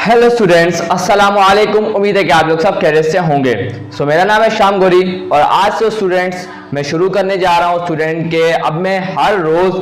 Hello students, अस्सलाम वालेकुम। उम्मीद है कि आप लोग सब खैरियत से होंगे। मेरा नाम है शाम गोरी और आज से स्टूडेंट्स मैं शुरू करने जा रहा हूँ स्टूडेंट के। अब मैं हर रोज़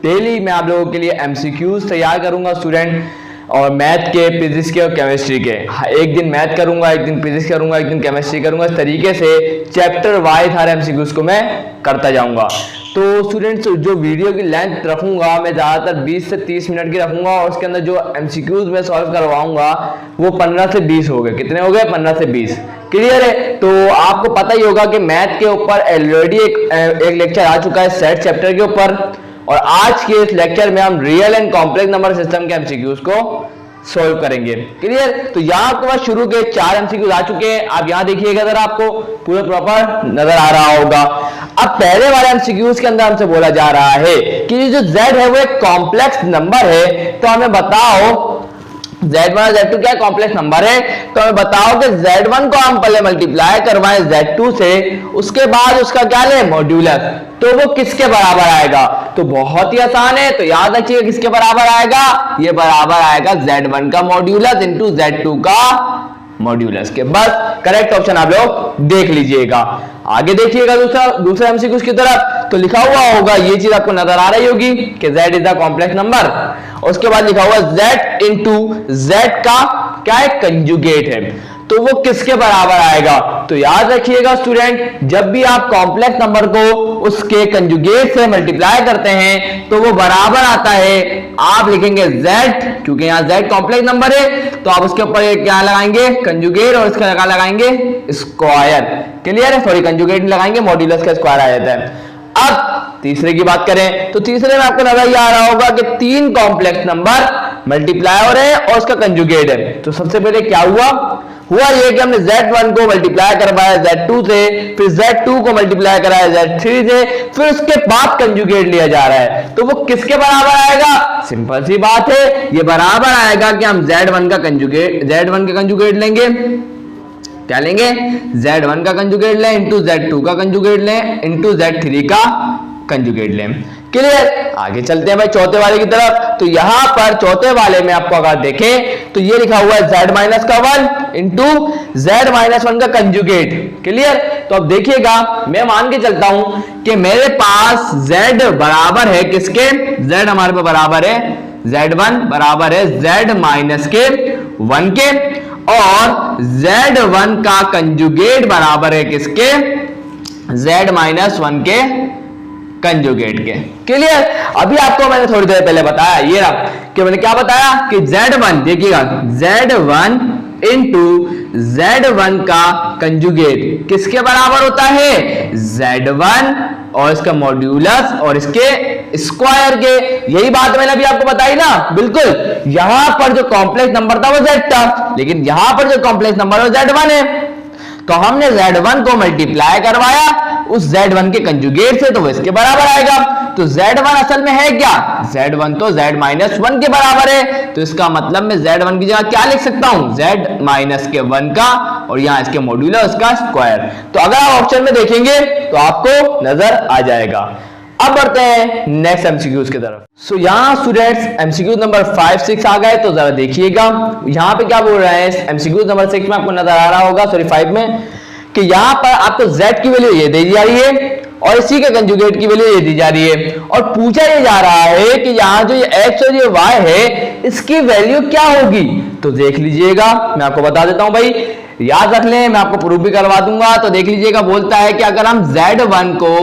डेली मैं आप लोगों के लिए एमसीक्यूज तैयार करूँगा स्टूडेंट, और मैथ के, फिजिक्स के और केमिस्ट्री के। एक दिन मैथ करूँगा, एक दिन फिजिक्स करूँगा, एक दिन केमिस्ट्री करूँगा। इस तरीके से चैप्टर वाइज हर एमसीक्यूज को मैं करता जाऊँगा। तो स्टूडेंट्स जो वीडियो की लेंथ रखूंगा मैं ज़्यादातर 20 से 30 मिनट की रखूंगा, और उसके अंदर जो एमसीक्यूज मैं सॉल्व करवाऊंगा वो 15 से 20 हो गए। कितने हो गए? 15 से 20। क्लियर है? तो आपको पता ही होगा कि मैथ के ऊपर ऑलरेडी एक लेक्चर आ चुका है सेट चैप्टर के ऊपर, और आज के इस लेक्चर में हम real and complex number system के एमसीक्यूज को सोल्व करेंगे। क्लियर? तो यहाँ आपके पास शुरू के 4 एमसीक्यूज आ चुके हैं। आप यहाँ देखिएगा, अगर आपको पूरा प्रॉपर नजर आ रहा होगा। अब पहले वाले एमसीक्यूज के अंदर हमसे बोला जा रहा है कि जो z है वो एक कॉम्प्लेक्स नंबर है, तो हमें बताओ Z1 और Z2 क्या कॉम्प्लेक्स नंबर है। तो हमें बताओ कि Z1 को हम पहले मल्टीप्लाई करवाएं Z2 से, उसके बाद उसका क्या ले मॉड्यूलस, तो वो किसके बराबर आएगा? तो बहुत ही आसान है, तो याद रखिए किसके बराबर आएगा? ये बराबर आएगा Z1 का मॉड्यूलस इंटू Z2 का मॉड्यूलस के। बस करेक्ट ऑप्शन आप लोग देख लीजिएगा। आगे देखिएगा दूसरा एमसीक्यूज की तरफ, तो लिखा हुआ होगा, ये चीज आपको नजर आ रही होगी कि z is the complex number, उसके बाद लिखा हुआ z इंटू z का क्या है? कंजुगेट है, तो वो किसके बराबर आएगा? तो याद रखिएगा स्टूडेंट, जब भी आप कॉम्प्लेक्स नंबर को उसके कंजुगेट से मल्टीप्लाई करते हैं तो वो बराबर आता है, आप लिखेंगे z, क्योंकि यहाँ z कॉम्प्लेक्स नंबर है, तो आप उसके ऊपर क्या लगाएंगे? कंजुगेट, और इसका लगा लगाएंगे स्क्वायर। क्लियर है? सॉरी, कंजुगेट नहीं लगाएंगे, मॉड्यूलस का स्क्वायर आ जाता है। अब तीसरे की बात करें तो तीसरे में आपको नजर आ रहा होगा कि 3 कॉम्प्लेक्स नंबर मल्टीप्लाई हो रहे हैं और उसका कंजुगेट है। तो सबसे पहले क्या हुआ ये कि हमने Z1 को मल्टीप्लाई करवाया Z2 से, फिर Z2 को मल्टीप्लाई कराया Z3 से, फिर उसके बाद कंजुगेट लिया जा रहा है, तो वो किसके बराबर आएगा? सिंपल सी बात है, ये बराबर आएगा कि हम Z1 का कंजुगेट लेंगे। क्या लेंगे? Z1 का कंजुगेट लें इंटू Z2 का कंजुगेट लें इंटू Z3 का कंजुगेट लें। क्लियर? आगे चलते हैं भाई चौथे वाले की तरफ। तो यहां पर चौथे वाले में आपको अगर देखें तो ये लिखा हुआ है Z माइनस का 1 इंटू Z माइनस 1 का कंजुगेट। क्लियर? तो अब देखिएगा, मैं मान के चलता हूं कि मेरे पास Z बराबर है किसके? Z हमारे पास बराबर है Z1 बराबर है Z माइनस के 1 के, और Z1 का कंजुगेट बराबर है किसके? Z माइनस 1 के कंजुगेट के। क्लियर? अभी आपको मैंने थोड़ी देर पहले बताया, ये रहा कि मैंने क्या बताया कि Z1, देखिएगा, Z1 इंटू Z1 का कंजुगेट किसके बराबर होता है? Z1 और इसका मॉड्यूलस और इसके स्क्वायर के। यही बात मैंने अभी आपको बताई ना। बिल्कुल, यहां पर जो कॉम्प्लेक्स नंबर था वो Z था, लेकिन यहां पर जो कॉम्प्लेक्स नंबर वो Z1 है, तो हमने Z1 को मल्टीप्लाई करवाया उस Z1 के कंजुगेट से, तो वो इसके बराबर आएगा। तो Z1 असल में है क्या? Z1 तो Z माइनस 1 के बराबर है, तो इसका मतलब मैं Z1 की जगह क्या लिख सकता हूं? Z माइनस के 1 का, और यहां इसके मॉड्यूलस का स्क्वायर। तो अगर आप ऑप्शन में देखेंगे तो आपको नजर आ जाएगा। अब बढ़ते हैं नेक्स्ट एमसीक्यूज की तरफ। सो यहाँ स्टूडेंट्स एमसीक्यूज नंबर 5, 6 आ गए, तो जरा देखिएगा यहाँ पे क्या बोल रहे हैं। एमसीक्यूज नंबर 6 में आपको नजर आ रहा होगा, सॉरी 5 में, कि यहाँ पर आपको Z की वैल्यू ये दी जा रही है और इसी के कंजुगेट की वैल्यू ये दी जा रही है, और पूछा ये जा रहा है कि यहाँ जो ये X और ये Y है इसकी वैल्यू क्या होगी। तो देख लीजिएगा, मैं आपको बता देता हूं भाई, याद रख लें, मैं आपको प्रूफ भी करवा दूंगा। तो देख लीजिएगा, बोलता है कि अगर हम Z1 को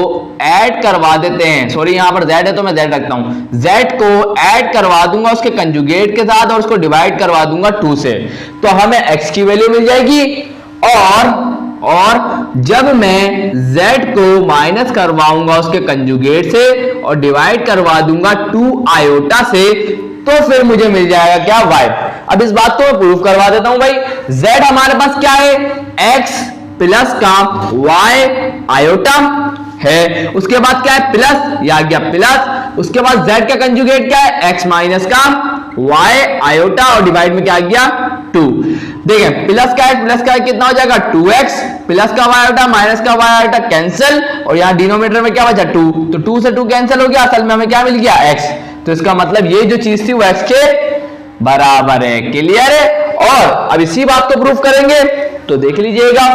ऐड करवा देते हैं, सॉरी यहाँ पर Z है तो मैं Z रखता हूं, Z को ऐड करवा दूंगा उसके कंजुगेट के साथ और उसको डिवाइड करवा दूंगा 2 से, तो हमें X की वैल्यू मिल जाएगी। और जब मैं Z को माइनस करवाऊंगा उसके कंजुगेट से और डिवाइड करवा दूंगा 2 आयोटा से, तो फिर मुझे मिल जाएगा क्या? Y। अब इस बात को मैं प्रूफ करवा देता हूं भाई। Z हमारे पास क्या है? X प्लस का Y आयोटा है, उसके बाद क्या है? प्लस, या गया प्लस, उसके बाद Z का कंजुगेट क्या है? X माइनस का Y आयोटा, और डिवाइड में क्या आ गया? 2। देखें, प्लस का है, प्लस का है कितना हो जाएगा? 2x, प्लस का y आयोटा माइनस का y आयोटा कैंसिल, और यहाँ डिनोमिनेटर में क्या बचा? 2, तो 2 से 2 कैंसिल हो गया, असल में हमें क्या मिल गया? x। तो इसका मतलब ये जो चीज थी वो x के बराबर है। क्लियर है? और अब इसी बात को प्रूफ करेंगे, तो देख लीजिएगा,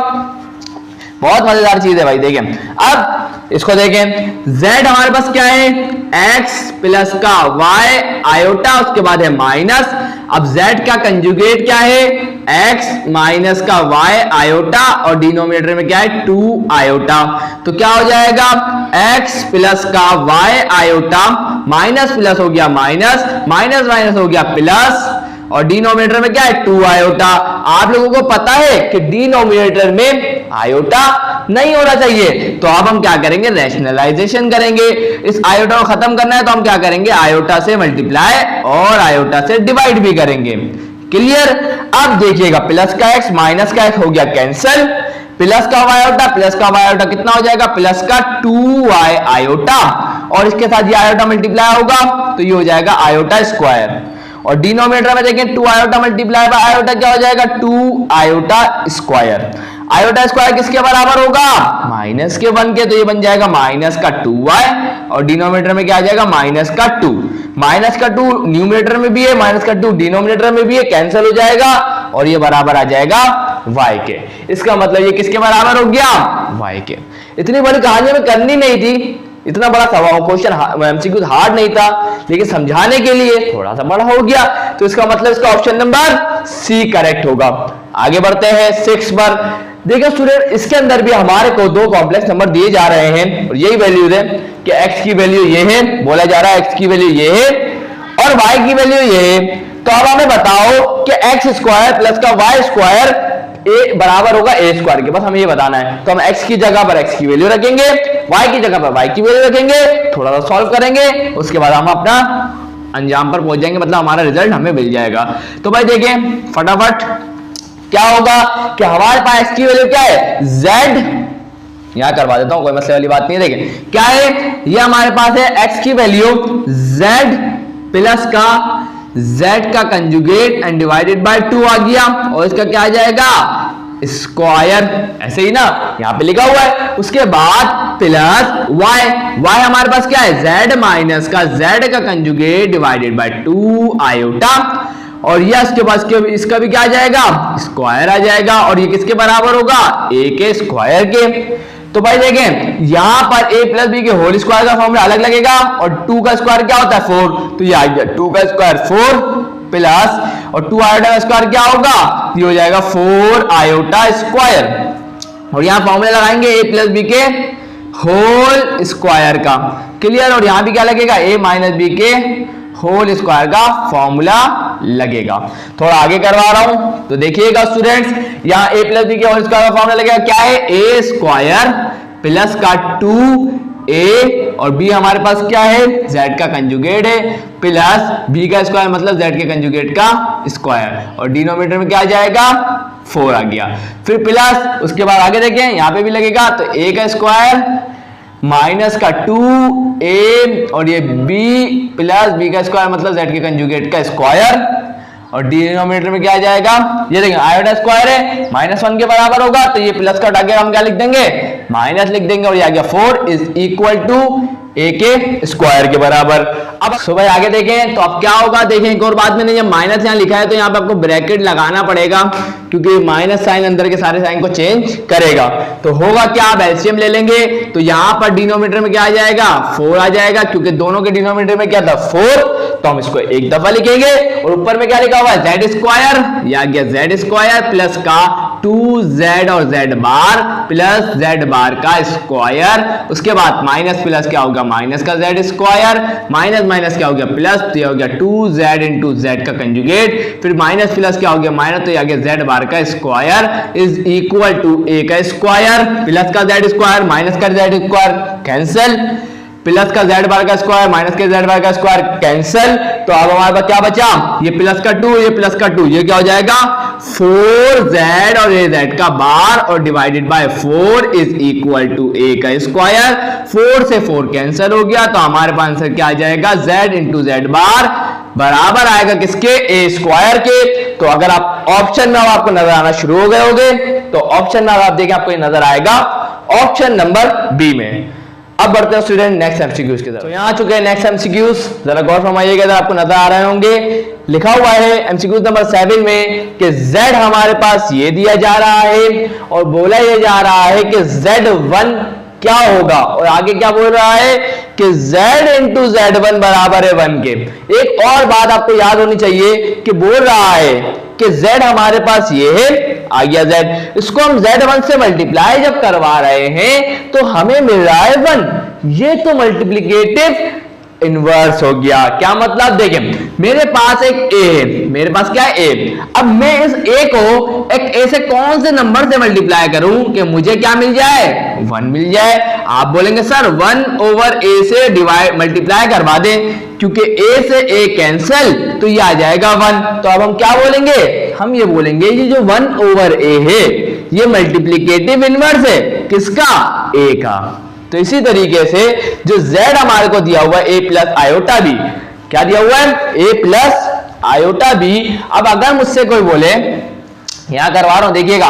बहुत मजेदार चीज है भाई। देखें अब इसको देखें, z हमारे पास क्या है, x प्लस का y आयोटा, उसके बाद है माइनस। अब z का कंजुगेट क्या है, x माइनस का y आयोटा, और डिनोमिनेटर में क्या है 2 आयोटा। तो क्या हो जाएगा, x प्लस का y आयोटा, माइनस प्लस हो गया माइनस, माइनस माइनस हो गया प्लस, और डिनोमिनेटर में क्या है 2 आयोटा। आप लोगों को पता है कि डिनोमिनेटर में आयोटा नहीं होना चाहिए, तो अब हम क्या करेंगे, रैशनलाइजेशन करेंगे। इस आयोटा को खत्म करना है तो हम क्या करेंगे, आयोटा से मल्टीप्लाई और आयोटा से डिवाइड भी करेंगे। क्लियर। अब देखिएगा, प्लस का x माइनस का x हो गया कैंसिल, प्लस का y आयोटा, प्लस का y आयोटा कितना हो जाएगा, प्लस का 2y आयोटा, और इसके साथ ये आयोटा मल्टीप्लाई होगा तो ये हो जाएगा आयोटा स्क्वायर। और डिनोमिनेटर में देखें 2 आयोटा मल्टीप्लाई बाय आयोटा क्या हो जाएगा, 2 आयोटा स्क्वायर। आयोटा स्क्वायर किसके बराबर होगा, माइनस के 1 के, तो ये बन जाएगा माइनस का 2y, और डिनोमिनेटर में क्या आ जाएगा, माइनस का 2। माइनस का 2 न्यूमरेटर में भी है, माइनस का 2 डिनोमिनेटर में भी है, कैंसिल हो जाएगा, और ये बराबर आ जाएगा y के। इसका मतलब ये किसके बराबर हो गया, y के। इतनी बड़ी कहानी हमें करनी नहीं थी, इतना बड़ा क्वेश्चन एमसीक्यू हार्ड नहीं था, लेकिन समझाने के लिए थोड़ा सा बड़ा हो गया, तो इसका मतलब इसका ऑप्शन नंबर सी करेक्ट होगा। आगे बढ़ते हैं 6 पर। देखिए स्टूडेंट, इसके अंदर भी हमारे को 2 कॉम्प्लेक्स नंबर दिए जा रहे हैं, और यही वैल्यूज है कि x की वैल्यू ये है, बोला जा रहा है x की वैल्यू ये है और y की वैल्यू ये है। तो अब हमें बताओ कि x स्क्वायर प्लस का y स्क्वायर ए बराबर होगा ए स्क्वायर के, बस हमें ये बताना है। तो हम x की जगह पर x की वैल्यू रखेंगे, y की जगह पर y की वैल्यू रखेंगे, थोड़ा सा सॉल्व करेंगे, उसके बाद हम अपना अंजाम पर पहुंच जाएंगे, मतलब हमारा रिजल्ट हमें मिल जाएगा। तो भाई देखें फटाफट क्या होगा कि हमारे पास x की वैल्यू क्या है, z, यहां करवा देता हूं, कोई मसले वाली बात नहीं है। देखें क्या है, ये हमारे पास है x की वैल्यू z प्लस का z का कंजुगेट एंड डिवाइडेड बाय 2 आ गया, और इसका क्या आ जाएगा, स्क्वायर, ऐसे ही ना यहां पे लिखा हुआ है। उसके बाद प्लस y हमारे पास क्या है, z माइनस का z का कंजुगेट डिवाइडेड बाय 2 आयोटा, और ये इसके पास इसका भी क्या आ जाएगा, स्क्वायर आ जाएगा, और ये किसके बराबर होगा, a के स्क्वायर के। तो भाई देखें यहां पर a प्लस बी के होल स्क्वायर का फॉर्मूला अलग लगेगा, और 2 का स्क्वायर क्या होता है 4, तो ये आ गया 2 का स्क्वायर 4 प्लस, और 2 आयोटा का स्क्वायर क्या होगा, ये हो जाएगा 4 आयोटा स्क्वायर, और यहां फॉर्मूला लगाएंगे a प्लस बी के होल स्क्वायर का। क्लियर। और यहां भी क्या लगेगा, a माइनस बी के होल स्क्वायर का फॉर्मूला लगेगा। थोड़ा आगे करवा रहा हूं, तो देखिएगा स्टूडेंट्स, यहां a प्लस बी के होल स्क्वायर का फॉर्मूला लगेगा, क्या है, a स्क्वायर प्लस का 2a, और b हमारे पास क्या है, z का कंजुगेट है, प्लस b का स्क्वायर मतलब z के कंजुगेट का स्क्वायर, और डिनोमिनेटर में क्या आ जाएगा, 4 आ गया। फिर प्लस उसके बाद आगे देखें, यहां पे भी लगेगा, तो a का स्क्वायर माइनस का 2a, और ये b प्लस b का स्क्वायर मतलब z के कंजुगेट का स्क्वायर, और डिनोमिनेटर में क्या आ जाएगा, ये देखिए आयोटा स्क्वायर है, -1 के बराबर होगा, तो ये प्लस का हटा के हम क्या लिख देंगे, माइनस लिख देंगे, और ये आ गया 4 इज इक्वल टू a के स्क्वायर के बराबर। अब सुबह आगे देखें तो अब क्या होगा, देखें एक और बात, मैंने जब माइनस यहाँ लिखा है तो यहाँ पे आपको ब्रैकेट लगाना पड़ेगा, क्योंकि माइनस साइन अंदर के सारे साइन को चेंज करेगा। तो होगा क्या, आप एलसीएम ले लेंगे, तो यहाँ पर डिनोमिनेटर में क्या आ जाएगा, 4 आ जाएगा, क्योंकि दोनों के डिनोमिनेटर में क्या था 4, तो हम इसको एक दफा लिखेंगे, और ऊपर में क्या लिखा हुआ है, z स्क्वायर, यह आ गया z स्क्वायर प्लस का 2z और z बार प्लस z बार का स्क्वायर, उसके बाद माइनस प्लस क्या होगा, माइनस का z स्क्वायर, माइनस माइनस क्या हो गया प्लस, तो ये हो गया 2z इंटू z का कंजुगेट, फिर माइनस प्लस क्या हो गया माइनस, तो ये आ गया z बार का square is equal to a का स्क्वायर प्लस का z स्क्वायर माइनस का z स्क्वायर कैंसिल, प्लस का z बार का स्क्वायर माइनस के z बार का स्क्वायर कैंसिल। तो अब हमारे पास क्या बचा, ये प्लस का 2, ये प्लस का 2, ये क्या हो जाएगा 4z और ये z का बार, और divided by 4 is equal to a का स्क्वायर, 4 से 4 कैंसिल हो गया, तो हमारे पास आंसर क्या आ जाएगा, z इंटू z बार बराबर आएगा किसके, a स्क्वायर के। तो अगर आप ऑप्शन में आपको नजर आना शुरू हो गए होगे, तो ऑप्शन में आप देखें आपको ये नजर आएगा ऑप्शन नंबर बी में। अब बढ़ते हैं स्टूडेंट नेक्स्ट एमसीक्यूज की तरफ। तो यहाँ आ चुके हैं नेक्स्ट एमसीक्यूज, जरा गौर फरमाइएगा, जरा आपको नजर आ रहे होंगे। लिखा हुआ है एमसीक्यूज नंबर 7 में कि Z हमारे पास ये दिया जा रहा है और बोला ये जा रहा है कि Z1 क्या होगा, और आगे क्या बोल रहा है कि Z इंटू Z1 बराबर है 1 के। एक और बात आपको याद होनी चाहिए कि बोल रहा है कि Z हमारे पास ये है, आ गया Z, इसको हम Z1 से मल्टीप्लाई जब करवा रहे हैं तो हमें मिल रहा है 1। ये तो मल्टीप्लिकेटिव इनवर्स हो गया। क्या मतलब, देखें मेरे पास एक A है, मेरे पास क्या है A। अब मैं इस A को एक A से कौन से नंबर से मल्टीप्लाई करूं कि मुझे क्या मिल जाए, 1 मिल जाए। आप बोलेंगे सर 1 ओवर A से डिवाइड मल्टीप्लाई करवा दें, क्योंकि A से A कैंसिल तो ये आ जाएगा 1। तो अब हम क्या बोलेंगे, हम ये बोलेंगे ये जो 1 ओवर A है ये मल्टीप्लिकेटिव इनवर्स है किसका, A का। तो इसी तरीके से जो Z हमारे को दिया हुआ है A प्लस आयोटा बी, क्या दिया हुआ है A प्लस आयोटा बी। अब अगर मुझसे कोई बोले, यहां करवा रहा हूं देखिएगा,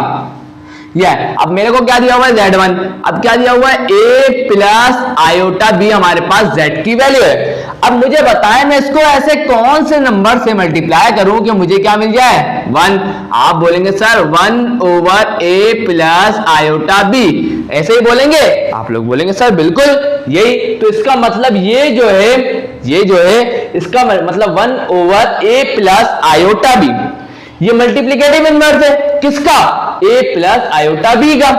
अब मेरे को क्या दिया हुआ है Z1, अब क्या दिया हुआ है A प्लस आयोटा बी हमारे पास Z की वैल्यू है। अब मुझे बताएं मैं इसको ऐसे कौन से नंबर से मल्टीप्लाई करूं कि मुझे क्या मिल जाए, 1। आप बोलेंगे sir 1 over A plus iota B, ऐसे ही बोलेंगे आप लोग, बोलेंगे सर बिल्कुल यही। तो इसका मतलब ये जो है इसका मतलब 1 over A plus iota B, ये मल्टीप्लिकेटिव इनवर्स है किसका, A प्लस आयोटा बी का।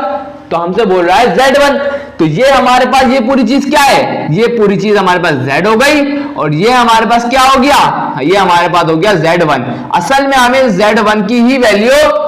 तो हमसे बोल रहा है Z1, तो ये हमारे पास ये पूरी चीज क्या है, ये पूरी चीज हमारे पास Z हो गई, और ये हमारे पास क्या हो गया, ये हमारे पास हो गया Z1। असल में हमें Z1 की ही वैल्यू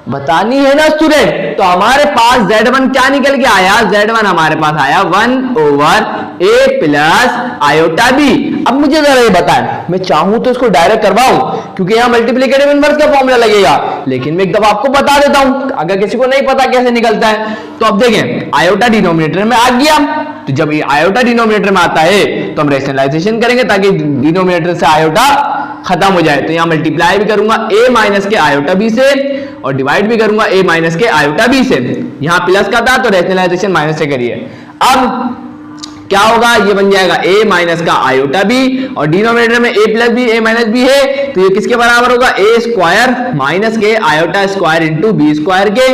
बतानी है ना स्टूडेंट। तो हमारे पास Z1 क्या निकल के आया, Z1 हमारे पास आया 1 over A plus iota B. अब मुझे जरा ये बताएं, मैं चाहूं तो इसको डायरेक्ट करवाऊं क्योंकि यहां मल्टीप्लिकेटिव इनवर्स का फॉर्मूला लगेगा, लेकिन मैं एक दफा आपको बता देता हूं अगर किसी को नहीं पता कैसे निकलता है। तो अब देखें आयोटा डिनोमिनेटर में आ गया, तो जब ये आयोटा डिनोमिनेटर में आता है तो हम रेशनलाइजेशन करेंगे ताकि डिनोमिनेटर से आयोटा खत्म हो जाए। तो यहां मल्टीप्लाई भी करूंगा A माइनस के आयोटा बी से और डिवाइड भी करूंगा A माइनस के आयोटा बी से। यहां प्लस का था तो रेशनलाइजेशन माइनस से करिए। अब क्या होगा, ये बन जाएगा A माइनस का आयोटा बी, और डिनोमिनेटर में A plus B A minus B है तो ये किसके बराबर होगा, A स्क्वायर माइनस के iota square into B square के।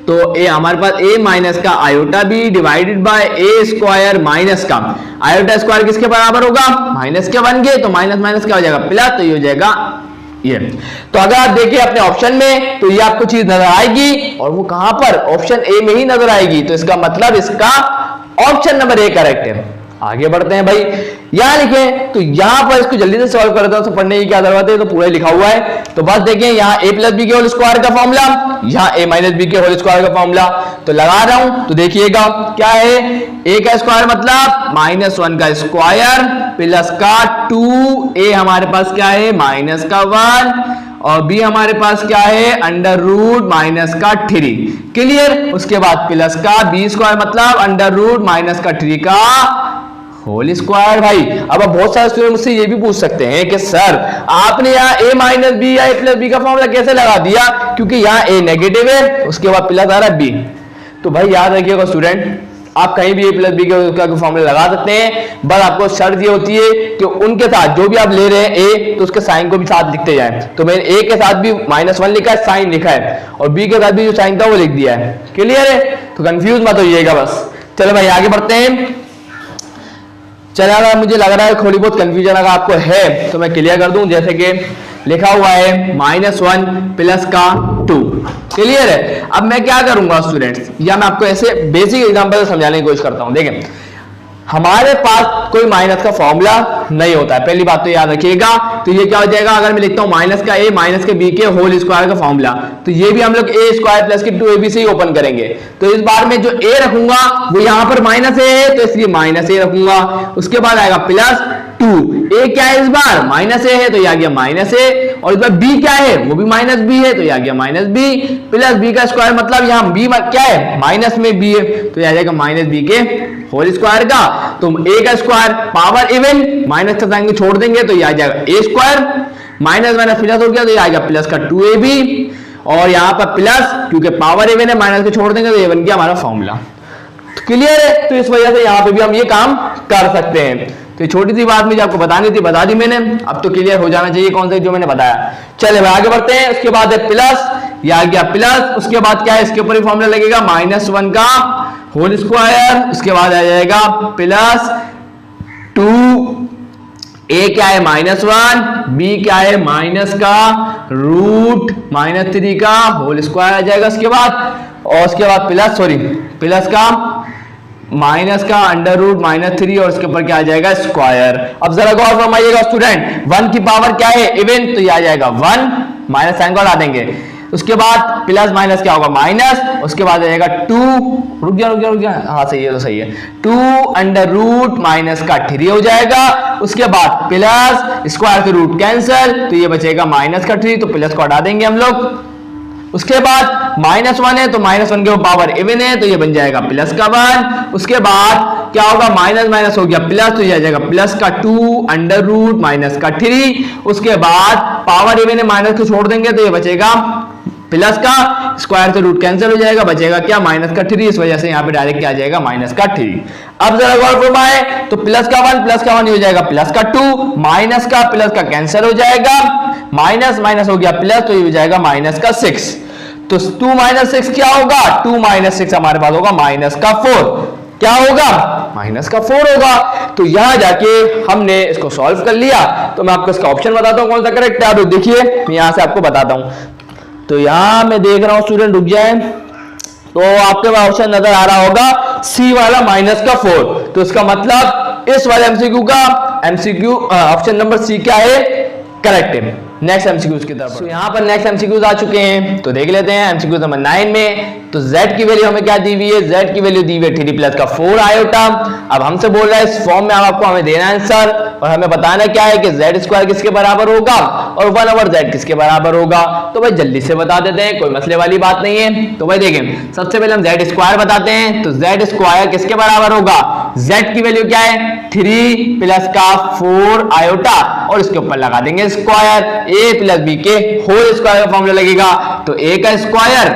तो A हमारे पास A माइनस का iota B divided by A square minus का आयोटा स्क्वायर किसके बराबर होगा, माइनस के 1 के। तो माइनस माइनस क्या हो जाएगा, प्लस, तो ये हो जाएगा ये। तो अगर आप देखिए अपने ऑप्शन में तो ये आपको चीज नजर आएगी, और वो कहां पर, ऑप्शन ए में ही नजर आएगी। तो इसका मतलब इसका ऑप्शन नंबर ए करेक्ट है। आगे बढ़ते हैं भाई, यहां लिखें तो यहां पर इसको जल्दी से सॉल्व करता हूं, तो पढ़ने की क्या जरूरत है, तो पूरा लिखा हुआ है। तो बस देखें यहाँ A प्लस बी के होल स्क्वायर का फॉर्मूला, यहाँ A माइनस बी के होल स्क्वायर का फॉर्मूला, तो लगा रहा हूं। तो देखिएगा क्या है, A का स्क्वायर मतलब -1 का स्क्वायर प्लस का 2A हमारे पास क्या है माइनस का 1, और B हमारे पास क्या है अंडर रूट माइनस का 3। क्लियर। उसके बाद प्लस का B स्क्वायर मतलब अंडर रूट माइनस का 3 का होल स्क्वायर। भाई अब बहुत सारे स्टूडेंट मुझसे ये भी पूछ सकते हैं कि सर आपने यहाँ A माइनस बी या A प्लस बी का फॉर्मूला कैसे लगा दिया, क्योंकि यहाँ A नेगेटिव है उसके बाद प्लस आ रहा है B। तो भाई याद रखिएगा स्टूडेंट, आप कहीं भी A प्लस बी का फॉर्मूला लगा सकते हैं, बस आपको शर्त ये होती है कि उनके साथ जो भी आप ले रहे हैं A तो उसके साइन को भी साथ लिखते जाएं। तो मैंने A के साथ भी -1 लिखा है, साइन लिखा है, और B के साथ भी जो साइन था वो लिख दिया है। क्लियर है, तो कंफ्यूज मत होइएगा बस। चलो भाई आगे बढ़ते हैं। चलो अगर मुझे लग रहा है थोड़ी बहुत कंफ्यूजन अगर आपको है तो मैं क्लियर कर दूं, जैसे कि लिखा हुआ है -1 प्लस का 2। क्लियर है। अब मैं क्या करूंगा स्टूडेंट्स, या मैं आपको ऐसे बेसिक एग्जांपल से समझाने की कोशिश करता हूं। देखें हमारे पास कोई माइनस का फॉर्मूला नहीं होता है, पहली बात तो याद रखिएगा। तो ये क्या हो जाएगा, अगर मैं लिखता हूं माइनस का A माइनस के B के होल स्क्वायर का फॉर्मूला, तो ये भी हम लोग A स्क्वायर प्लस के 2AB से ही ओपन करेंगे। तो इस बार में जो A रखूंगा वो यहां पर -A है तो इसलिए -A रखूंगा। उसके बाद आएगा प्लस 2, A क्या है इस बार -A है तो ये आ गया -A, और इस बार B क्या है वो भी -B है तो ये आ गया -B, प्लस B का स्क्वायर मतलब यहाँ B क्या है माइनस में B है तो ये आ जाएगा -B के होल स्क्वायर का। तो A का स्क्वायर पावर इवन माइनस का साइन छोड़ देंगे तो ये आ जाएगा A square, minus minus plus हो गया तो ये आएगा प्लस का 2AB, और यहाँ पर प्लस क्योंकि पावर इवन है माइनस को छोड़ देंगे तो ये बन गया हमारा फॉर्मूला। तो क्लियर है? तो इस वजह से यहाँ पे भी हम ये काम कर सकते हैं। तो छोटी सी बात मुझे आपको बतानी थी, बता दी मैंने। अब तो क्लियर हो जाना चाहिए कौन सा जो मैंने बताया। चले भाई आगे बढ़ते हैं। उसके बाद है प्लस, ये आ गया प्लस। उसके बाद क्या है, इसके ऊपर ही फॉर्मूला लगेगा -1 का होल स्क्वायर। उसके बाद आ जाएगा प्लस 2, ए क्या है -1, बी क्या है माइनस का रूट -3 का होल स्क्वायर आ जाएगा। उसके बाद और उसके बाद प्लस का माइनस का अंडर रूट -3 और उसके ऊपर क्या आ जाएगा स्क्वायर। अब जरा गौर फरमाइएगा स्टूडेंट, 1 की पावर क्या है इवन, तो ये आ जाएगा 1, माइनस साइन को हटा देंगे। उसके बाद प्लस माइनस क्या होगा माइनस, उसके बाद आ जाएगा 2, रुक गया, हाँ सही है, तो सही है, 2 अंडर रूट -3 हो जाएगा। उसके बाद प्लस स्क्वायर से रूट कैंसल, तो ये बचेगा -3, तो प्लस को हटा देंगे हम लोग। उसके बाद -1 है तो -1 के पावर इवन है, तो ये बन जाएगा प्लस का 1। उसके बाद क्या होगा, माइनस हो गया प्लस, तो ये आ जाएगा प्लस का 2 अंडर रूट -3। उसके बाद पावर इवन है, माइनस को छोड़ देंगे तो ये बचेगा प्लस का, स्क्वायर से रूट कैंसिल हो जाएगा, बचेगा क्या -3। इस वजह से यहाँ पे डायरेक्ट क्या आ जाएगा -3। अब जरा गौर फरमाए, तो प्लस का 1 हो जाएगा प्लस का 2, माइनस का प्लस का कैंसिल हो जाएगा, माइनस हो गया प्लस, तो ये हो जाएगा -6। तो 2 - 6 क्या होगा, 2 - 6 हमारे पास होगा -4। क्या होगा, -4 होगा। तो यहां जाके हमने इसको सॉल्व कर लिया। तो मैं आपको इसका ऑप्शन बताता हूं कौन सा करेक्ट है। आप देखिए मैं यहां से आपको बताता हूं। तो यहां मैं देख रहा हूं स्टूडेंट, रुक जाए, तो आपके पास ऑप्शन नजर आ रहा होगा सी वाला -4। तो इसका मतलब इस वाले एमसीक्यू का ऑप्शन नंबर सी क्या है, करेक्ट है। नेक्स्ट एमसीक्यूज की तरफ। तो यहाँ पर नेक्स्ट एमसीक्यूज आ चुके हैं, तो देख लेते हैं एमसीक्यू नंबर 9 में। तो z की वैल्यू हमें क्या दी हुई है, z की वैल्यू दी हुई है 3 प्लस का 4 आयोटा। अब हमसे बोल रहा है इस फॉर्म में आपको हमें देना आंसर, और हमें बताना क्या है कि z स्क्वायर किसके बराबर होगा और 1/z किसके बराबर होगा। तो भाई जल्दी से बता देते हैं, कोई मसले वाली बात नहीं है। तो भाई देखें, सबसे पहले हम z स्क्वायर बताते हैं। तो z स्क्वायर किसके बराबर होगा, z की वैल्यू क्या है 3 प्लस का 4 आयोटा, और इसके ऊपर लगा देंगे स्क्वायर, a प्लस बी के होल स्क्वायर का फॉर्मूला लगेगा। तो a का स्क्वायर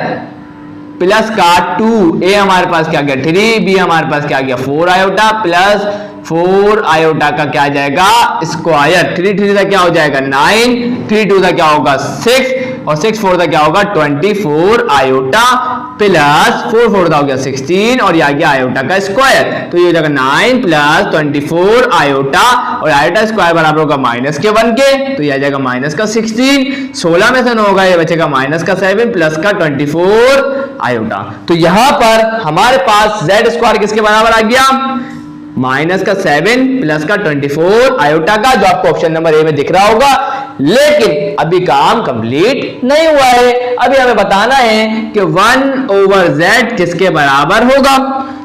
प्लस का 2, a हमारे पास क्या गया 3, b हमारे पास क्या गया 4 आयोटा, प्लस 4 आयोटा का क्या आ जाएगा स्क्वायर, 3 3 का क्या हो जाएगा 9, 3 2 का क्या होगा 6, और 6 4 का क्या होगा 24 आयोटा, प्लस 4 4 का हो गया 16, और ये आ गया आयोटा का स्क्वायर। तो ये हो जाएगा 9 प्लस 24 आयोटा, और आयोटा स्क्वायर बराबर होगा -1 के, तो ये आ जाएगा -16। 16 में से 9 होगा, ये बचेगा -7 प्लस का 24 आयोटा। तो यहां पर हमारे पास z स्क्वायर किसके बराबर आ गया, -7 प्लस का 24 आयोटा का, जो आपको ऑप्शन नंबर ए में दिख रहा होगा। लेकिन अभी काम कंप्लीट नहीं हुआ है, अभी हमें बताना है कि 1/z किसके बराबर होगा।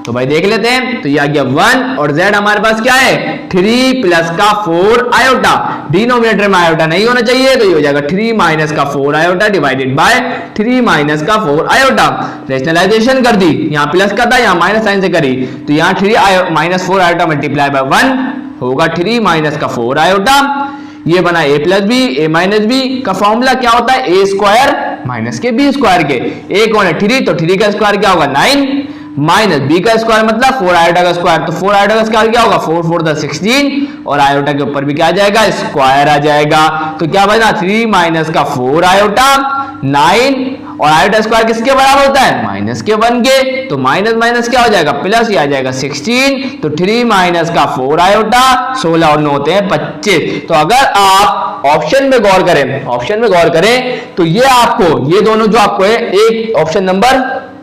तो भाई देख लेते हैं। तो ये आ गया 1 और z हमारे पास क्या है 3 प्लस का 4 आयोटा, डिनोमिनेटर में आयोटा नहीं होना चाहिए, तो ये हो जाएगा 3 माइनस का 4 आयोटा डिवाइडेड बाय 3 माइनस का 4 आयोटा। रेशनलाइजेशन कर दी, यहाँ प्लस का था यहाँ माइनस साइन से करी, तो यहाँ 3 माइनस 4 आयोटा मल्टीप्लाई बाय 1 होगा 3 माइनस का 4 आयोटा। ये बना a plus B, a minus B का फॉर्मूला क्या होता है a स्क्वायर माइनस के b स्क्वायर के। a कौन है 3, तो 3 का स्क्वायर क्या होगा 9, माइनस b का स्क्वायर मतलब 4 आयोटा का स्क्वायर, तो 4 आयोटा का स्क्वायर क्या होगा 4 4 द 16, और आयोटा के ऊपर भी क्या आ जाएगा स्क्वायर आ जाएगा। तो क्या बना 3 माइनस का 4 आयोटा 9, और आयोटा स्क्वायर किसके बराबर होता है -1 के, तो माइनस माइनस क्या हो जाएगा प्लस, ये आ जाएगा 16, तो 3 माइनस का 4 आयोटा 16 और 9 होते हैं 25। तो अगर आप ऑप्शन में गौर करें तो ये आपको ये दोनों जो आपको है एक ऑप्शन नंबर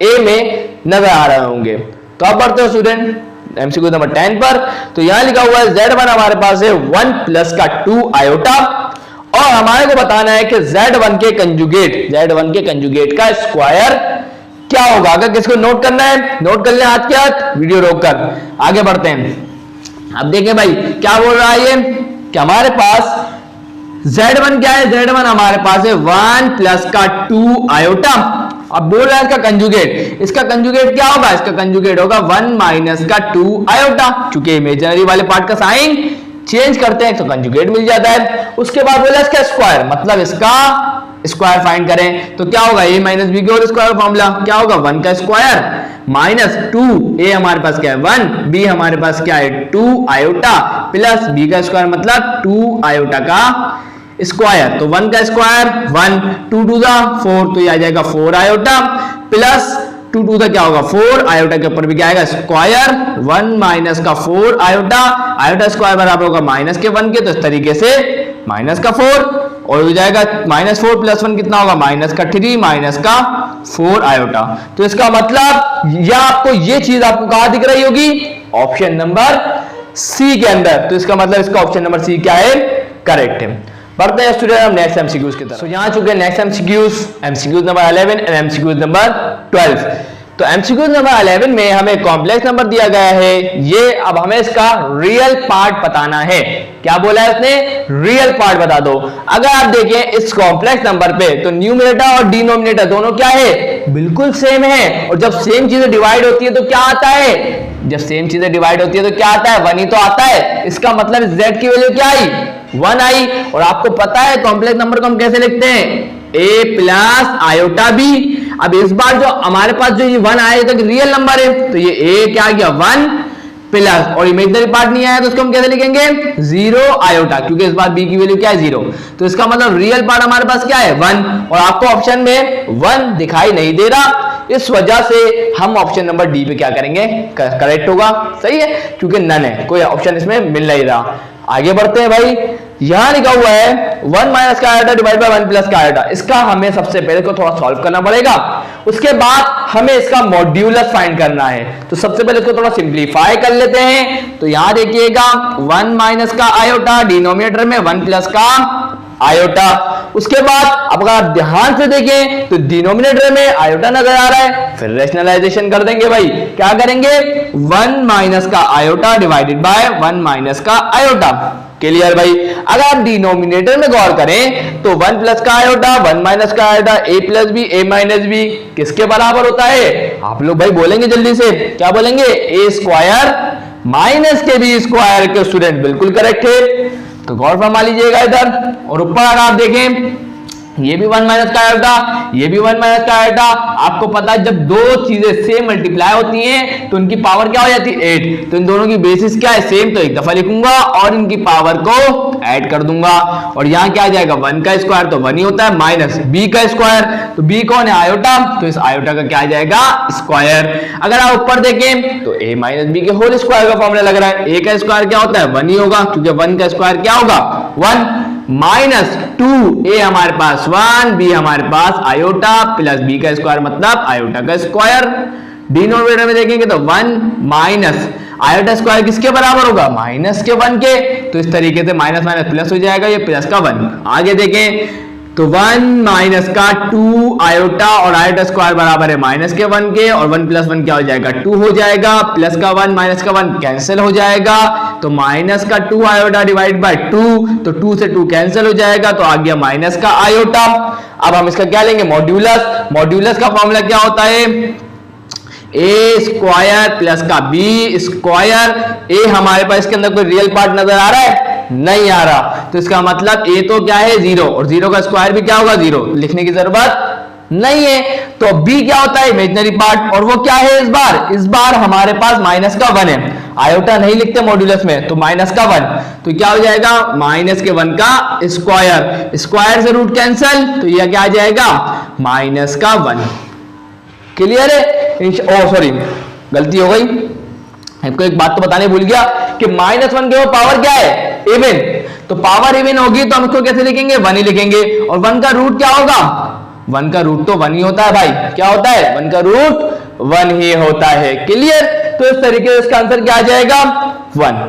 ए में नजर आ रहे होंगे। तो अब बढ़ते हो स्टूडेंट एमसीक्यू नंबर 10 पर। तो यहां लिखा हुआ है z1 हमारे पास है 1 प्लस का 2 आयोटा, और हमारे को बताना है कि z1 के कंजुगेट का स्क्वायर क्या होगा। अगर किसको नोट करना है नोट कर ले हाथ के हाथ, वीडियो रोककर आगे बढ़ते हैं। अब देखें भाई क्या बोल रहा है ये कि हमारे पास z1 क्या है, z1 हमारे पास है 1 प्लस का 2 आयोटा। अब बोल रहा है इसका कंजुगेट, इसका कंजुगेट क्या होगा, इसका कंजुगेट होगा 1 माइनस का 2 आयोटा, क्योंकि इमेजिनरी वाले पार्ट का साइन चेंज करते हैं तो कंजुगेट मिल जाता है। उसके बाद बोला इसका स्क्वायर, मतलब इसका स्क्वायर फाइंड करें तो क्या होगा, a माइनस बी के होल स्क्वायर फॉर्मूला क्या होगा, 1 का स्क्वायर माइनस 2, a हमारे पास क्या है 1, b हमारे पास क्या है 2 आयोटा प्लस b का स्क्वायर मतलब 2 आयोटा का स्क्वायर। तो 1 का स्क्वायर 1, 2 टू द 4 तो ये आ जाएगा 4 आयोटा प्लस 2 टू द क्या होगा 4 आयोटा के ऊपर भी क्या आएगा स्क्वायर 1 माइनस का 4 आयोटा, आयोटा स्क्वायर बराबर होगा माइनस के 1 के, तो इस तरीके से माइनस का 4 और हो जाएगा माइनस 4 प्लस 1 कितना होगा माइनस का 3 माइनस का 4 आयोटा। तो इसका मतलब यह आपको ये चीज आपको कहां दिख रही होगी, ऑप्शन नंबर सी के अंदर। तो इसका मतलब इसका ऑप्शन नंबर सी क्या है, करेक्ट है। बढ़ते हैं स्टूडेंट हम नेक्स्ट एमसीक्यूज की तरफ। यहाँ चुके हैं next MCQs number 11 and MCQs number 12। तो एमसीक्यूज नंबर 11 में हमें कॉम्प्लेक्स नंबर दिया गया है, ये अब हमें इसका रियल पार्ट बताना है। क्या बोला है उसने, रियल पार्ट बता दो। अगर आप देखें इस कॉम्प्लेक्स नंबर पे तो न्यूमरेटर और डिनोमिनेटर दोनों क्या है, बिल्कुल सेम है। और जब सेम चीजें डिवाइड होती है तो क्या आता है, जब सेम चीजें डिवाइड होती है तो क्या आता है, 1 ही तो आता है। इसका मतलब z की वैल्यू क्या आई, 1 आई। और आपको पता है कॉम्प्लेक्स नंबर को हम कैसे लिखते हैं, a प्लस आयोटा b। अब इस बार जो हमारे पास जो ये 1 आया तक रियल नंबर है, तो ये a क्या आ गया 1 प्लस, और इमेजिनरी पार्ट नहीं आया तो उसको हम कैसे लिखेंगे 0 आयोटा, क्योंकि इस बार b की वैल्यू क्या है 0। तो इसका मतलब रियल पार्ट हमारे पास क्या है 1, और आपको ऑप्शन में 1 दिखाई नहीं दे रहा, इस वजह से हम ऑप्शन नंबर डी पे क्या करेंगे, करेक्ट होगा, सही है, क्योंकि नन है, कोई ऑप्शन इसमें मिल नहीं रहा। आगे बढ़ते हैं भाई, यहां लिखा हुआ है 1 माइनस का आयोटा डिवाइड बाय 1 प्लस का आयोटा। इसका हमें सबसे पहले को थोड़ा सॉल्व करना पड़ेगा, उसके बाद हमें इसका मॉड्यूलस फाइंड करना है। तो सबसे पहले इसको थोड़ा सिंप्लीफाई कर लेते हैं। तो यहां देखिएगा 1 माइनस का आयोटा, डिनोमिनेटर में 1 प्लस का आयोटा। उसके बाद अब अगर आप ध्यान से देखें तो डिनोमिनेटर में आयोटा नजर आ रहा है, फिर रैशनलाइजेशन कर देंगे भाई, क्या करेंगे 1 माइनस का आयोटा डिवाइडेड बाय 1 माइनस का आयोटा। क्लियर भाई। अगर आप डिनोमिनेटर में गौर करें तो 1 प्लस का आयोटा 1 माइनस का iota a plus B a minus B किसके बराबर होता है, आप लोग भाई बोलेंगे जल्दी से, क्या बोलेंगे, a स्क्वायर माइनस के बी स्क्वायर के। स्टूडेंट बिल्कुल करेक्ट है, तो गौर फरमा लीजिएगा इधर। और ऊपर अगर आप देखें ये भी 1 माइनस का आयोटा, ये भी 1 माइनस का आयोटा। आपको पता है जब दो चीजें सेम मल्टीप्लाई होती हैं तो उनकी पावर क्या हो जाती है 8। तो इन दोनों की बेसिस क्या है सेम, तो एक दफा लिखूंगा और इनकी पावर को ऐड कर दूंगा। और यहाँ क्या आ जाएगा 1 का स्क्वायर तो 1 ही होता है, माइनस b का स्क्वायर, तो b कौन है आयोटा, तो इस आयोटा का क्या आ जाएगा स्क्वायर। अगर आप ऊपर देखें तो a माइनस बी के होल स्क्वायर का फॉर्मूला लग रहा है, a का स्क्वायर क्या होता है 1 ही होगा, क्योंकि 1 का स्क्वायर क्या होगा 1 माइनस 2, a हमारे पास 1, b हमारे पास आयोटा प्लस b का स्क्वायर मतलब आयोटा का स्क्वायर। डिनोमिनेटर में देखेंगे तो 1 माइनस आयोटा स्क्वायर किसके बराबर होगा, माइनस के 1 के। तो इस तरीके से माइनस माइनस प्लस हो जाएगा, ये प्लस का 1। आगे देखें तो 1 माइनस का 2 आयोटा और आयोटा स्क्वायर बराबर है माइनस के 1 के, और 1 प्लस 1 क्या हो जाएगा 2 हो जाएगा, प्लस का 1 माइनस का 1 कैंसिल हो जाएगा, तो माइनस का 2 आयोटा डिवाइड बाय 2, तो 2 से 2 कैंसिल हो जाएगा, तो आ गया माइनस का आयोटा। अब हम इसका क्या लेंगे मॉड्यूलस। मॉड्यूलस का फॉर्मूला क्या होता है, ए स्क्वायर प्लस का बी स्क्वायर। ए हमारे पास इसके अंदर कोई रियल पार्ट नजर आ रहा है, नहीं आ रहा, तो इसका मतलब ए तो क्या है 0, और 0 का स्क्वायर भी क्या होगा 0, लिखने की जरूरत नहीं है। तो बी क्या होता है इमेजिनरी पार्ट, और वो क्या है इस बार हमारे पास माइनस का 1 है, आयोटा नहीं लिखते मॉड्यूलस में, तो माइनस का 1, तो क्या हो जाएगा माइनस के 1 का स्क्वायर, स्क्वायर से रूट कैंसिल, तो यह क्या आ जाएगा माइनस का 1। क्लियर है। ओ सॉरी गलती हो गई, आपको एक बात तो बताने भूल गया कि -1 के वो पावर क्या है इवन, तो पावर इवन होगी तो हम इसको कैसे लिखेंगे 1 ही लिखेंगे। और 1 का रूट क्या होगा, 1 का रूट तो 1 ही होता है भाई, क्या होता है 1 का रूट 1 ही होता है। क्लियर। तो इस तरीके से इसका आंसर क्या आ जाएगा 1।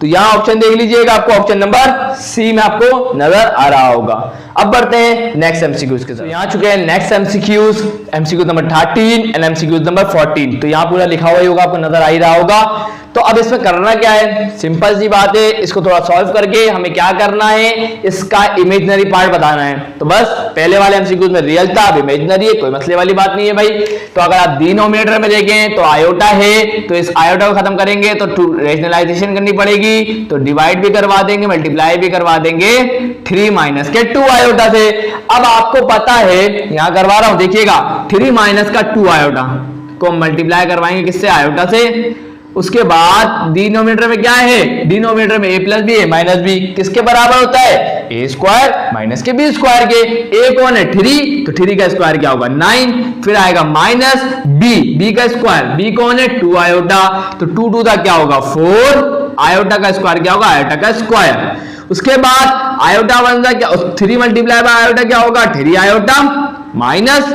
तो यहां ऑप्शन देख लीजिएगा, आपको ऑप्शन नंबर सी में आपको नजर आ रहा होगा। अब बढ़ते हैं नेक्स्ट एमसीक्यूज के साथ। तो यहां चुके हैं next MCQs number 13 and MCQs number 14। तो यहां पूरा लिखा हुआ ही होगा, आपको नजर आ ही रहा होगा। तो अब इसमें करना क्या है, सिंपल सी बात है, इसको थोड़ा सॉल्व करके हमें क्या करना है, इसका इमेजिनरी पार्ट बताना है। तो बस पहले वाले एमसीक्यूज में रियल था, अब इमेजिनरी है, कोई मसले वाली बात नहीं है भाई। तो अगर आप डिनोमिनेटर में देखें तो आयोटा है, तो इस आयोटा को खत्म करेंगे तो रेशनलाइजेशन करनी पड़ेगी, आएगी तो डिवाइड भी करवा देंगे, मल्टीप्लाई भी करवा देंगे 3 माइनस के 2 आयोटा से। अब आपको पता है, यहां करवा रहा हूं देखिएगा, 3 माइनस का 2 आयोटा को मल्टीप्लाई करवाएंगे किससे, आयोटा से। उसके बाद डिनोमिनेटर में क्या है, डिनोमिनेटर में a प्लस बी है माइनस बी, किसके बराबर होता है, a स्क्वायर माइनस के b स्क्वायर के। a कौन है, 3, तो 3 का स्क्वायर क्या होगा 9, फिर आएगा माइनस b का स्क्वायर, b कौन है 2 आयोटा, तो 2 2 का क्या होगा 4, आयोटा का स्क्वायर क्या होगा, आयोटा का स्क्वायर। उसके बाद आयोटा बनता क्या, 3 मल्टीप्लाई बाय आयोटा क्या होगा 3 iota, minus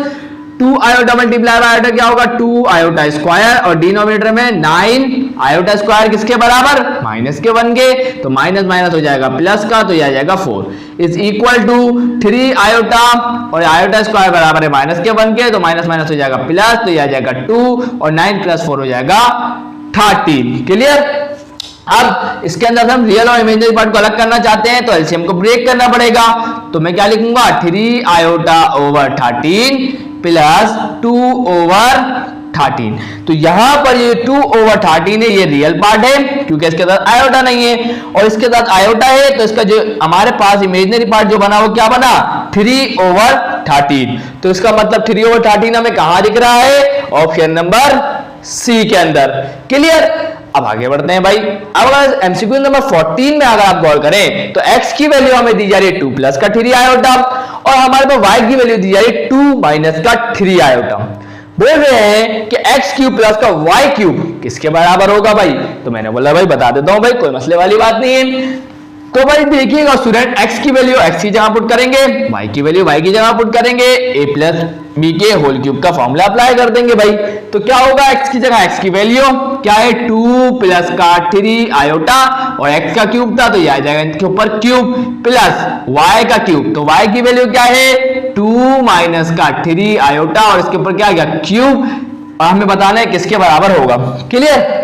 2 iota multiply by iota क्या होगा 2 आयोटा स्क्वायर, और डिनोमिनेटर में 9 आयोटा स्क्वायर किसके बराबर, माइनस के 1 के, तो माइनस माइनस हो जाएगा प्लस का, तो यह आ जाएगा 4 इज इक्वल टू 3 आयोटा, और आयोटा स्क्वायर बराबर है माइनस के 1 के, तो माइनस माइनस हो जाएगा प्लस, तो यह आ जाएगा 2, और 9 प्लस 4 हो जाएगा 13। क्लियर। अब इसके अंदर हम रियल और इमेजिनरी पार्ट को अलग करना चाहते हैं तो एलसीएम को ब्रेक करना पड़ेगा, तो मैं क्या लिखूंगा 3 आयोटा ओवर 13 प्लस 2 ओवर 13। तो यहां पर ये 2 ओवर 13 है, ये रियल पार्ट है क्योंकि इसके साथ आयोटा नहीं है, और इसके साथ आयोटा है तो इसका जो हमारे पास इमेजिनरी पार्ट जो बना वो क्या बना 3 ओवर 13। तो इसका मतलब 3 ओवर 13 हमें कहां दिख रहा है, ऑप्शन नंबर सी के अंदर। क्लियर। अब आगे बढ़ते हैं भाई। अब अगर एमसीक्यू नंबर 14 में अगर आप गौर करें तो x की वैल्यू हमें दी जा रही है 2 प्लस का 3 आयोटा, और हमारे पास y की वैल्यू दी जा रही है 2 माइनस का 3 आयोटा। बोल रहे हैं कि x क्यूब प्लस का y क्यूब किसके बराबर होगा भाई, तो मैंने बोला भाई बता देता हूं भाई, कोई मसले वाली बात नहीं है। तो भाई देखिएगा स्टूडेंट, x की वैल्यू x की जगह पुट करेंगे, y की वैल्यू y की जगह पुट करेंगे, a प्लस b के होल क्यूब का फॉर्मूला अप्लाई कर देंगे भाई। तो क्या होगा, x की जगह x की वैल्यू क्या है 2 प्लस का 3 आयोटा, और x का क्यूब था तो यह आ जाएगा इनके ऊपर क्यूब, प्लस y का क्यूब, तो y की वैल्यू क्या है 2 माइनस का 3 आयोटा, और इसके ऊपर क्या आ गया क्यूब, और हमें बताना है किसके बराबर होगा। क्लियर।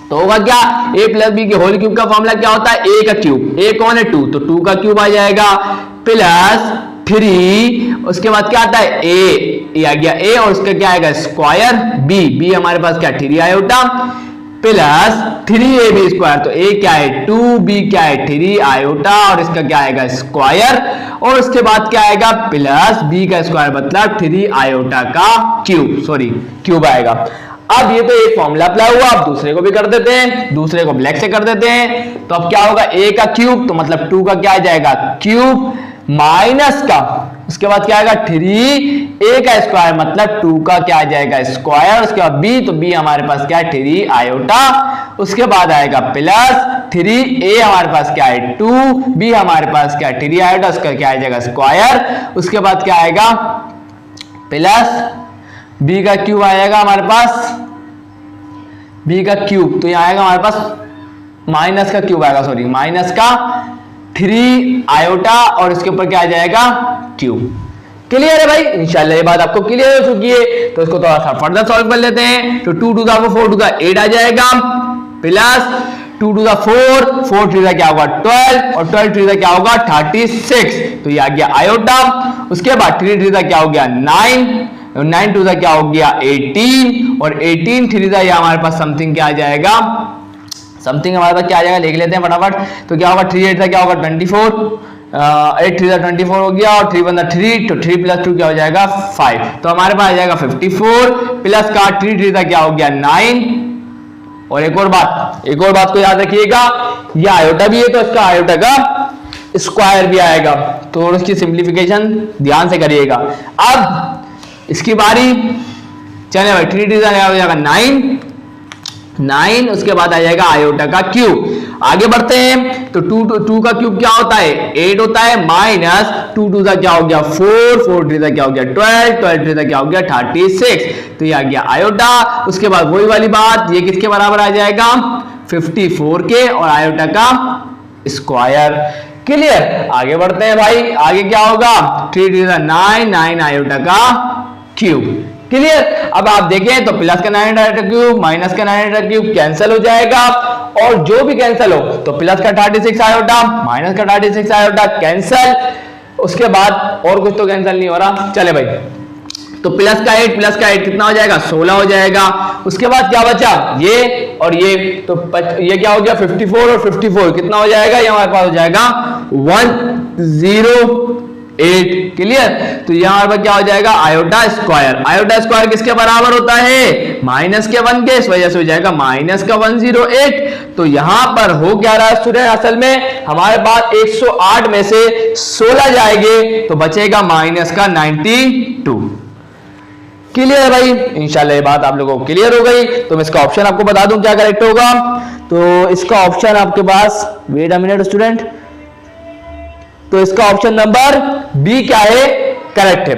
तो होगा क्या, a प्लस बी के होल क्यूब का फॉर्मूला क्या होता है, a का क्यूब, a कौन है 2, तो 2 का क्यूब आ जाएगा, प्लस 3, उसके बाद क्या आता है a आ गया a, और उसका क्या आएगा स्क्वायर, b हमारे पास क्या 3 आयोटा, प्लस 3ab स्क्वायर, तो a क्या है 2, b क्या है 3 आयोटा, और इसका क्या आएगा स्क्वायर, और उसके बाद क्या आएगा प्लस b का स्क्वायर मतलब 3 आयोटा का क्यूब, सॉरी क्यूब आएगा। अब ये तो एक फॉर्मूला अप्लाई हुआ, अब दूसरे को भी कर देते हैं, दूसरे को ब्लैक से कर देते हैं। तो अब क्या होगा, a का क्यूब तो मतलब 2 का क्या आ जाएगा क्यूब, माइनस का उसके बाद क्या आएगा 3a का स्क्वायर मतलब 2 का क्या आ जाएगा स्क्वायर, उसके बाद b, तो b हमारे पास क्या है 3 आयोटा, उसके बाद आएगा प्लस 3a हमारे पास क्या है 2, b हमारे पास क्या है 3 आयोटा, उसका क्या आ जाएगा स्क्वायर, उसके बाद क्या आएगा प्लस b का क्यूब आएगा हमारे पास, b का क्यूब तो यहाँ आएगा हमारे पास माइनस का क्यूब आएगा, सॉरी माइनस का 3 आयोटा, और इसके ऊपर क्या आ जाएगा क्यूब। क्लियर है भाई, इंशाल्लाह ये बात आपको क्लियर हो चुकी है। तो इसको थोड़ा सा फर्दर सॉल्व कर लेते हैं। तो 2 टू द 4 टू द 8 आ जाएगा, प्लस 2 टू द 4 4 3 क्या होगा 12, और 12 3 क्या होगा 36, तो ये आ गया आयोटा। उसके बाद 3 3 क्या हो गया 9, 9 टू क्या हो गया 18, और 18 3 ये हमारे पास समथिंग क्या आ जाएगा, समथिंग हमारे पास क्या आ जाएगा लिख लेते हैं फटाफट। तो क्या होगा 3 8 क्या होगा 24, 8 3 24 हो गया, और 3 1 3, तो 3 प्लस 2 क्या हो जाएगा 5, तो हमारे पास आ जाएगा 54, प्लस का 3 3 क्या हो गया 9। और एक और बात को याद रखिएगा, ये आयोटा भी है तो इसका आयोटा का स्क्वायर भी आएगा, तो उसकी सिंप्लीफिकेशन ध्यान से करिएगा। अब इसकी बारी, चले भाई 3 3 हो जाएगा 9, उसके बाद आ जाएगा आयोटा का क्यूब। आगे बढ़ते हैं तो 2 का क्यूब क्या होता है 8 होता है, माइनस 2 2 क्या हो गया 4 4 3 क्या हो गया 12 12 3 क्या हो गया 36, तो ये आ गया आयोटा। उसके बाद वही वाली बात, ये किसके बराबर आ जाएगा 54 के, और आयोटा का स्क्वायर। क्लियर। आगे बढ़ते हैं भाई, आगे क्या होगा 3 3 9 9 आयोटा का क्यूब। क्लियर। अब आप देखें तो प्लस का 9 आयोटा क्यूब माइनस का 9 आयोटा क्यूब कैंसिल हो जाएगा, और जो भी कैंसिल हो तो प्लस का 36 आयोटा माइनस का 36 आयोटा कैंसिल। उसके बाद और कुछ तो कैंसिल नहीं हो रहा, चले भाई तो प्लस का 8 कितना हो जाएगा 16 हो जाएगा। उसके बाद क्या बचा ये और ये, तो ये क्या हो गया 54 और 54 कितना हो जाएगा, ये हमारे पास हो जाएगा 108। क्लियर। तो यहां पर क्या हो जाएगा आयोटा स्क्वायर। आयोटा स्क्वायर किसके बराबर होता है माइनस के 1 के, इस वजह से हो जाएगा माइनस का 108। तो यहां पर हो क्या रहा है स्टूडेंट, असल में हमारे पास 108 में से 16 जाएंगे तो बचेगा माइनस का 92। क्लियर है भाई, इंशाल्लाह ये बात आप लोगों को क्लियर हो गई। तो मैं इसका ऑप्शन आपको बता दूं क्या करेक्ट होगा। तो इसका ऑप्शन आपके पास, वेट अ मिनट स्टूडेंट, तो इसका ऑप्शन नंबर बी क्या है, करेक्ट है।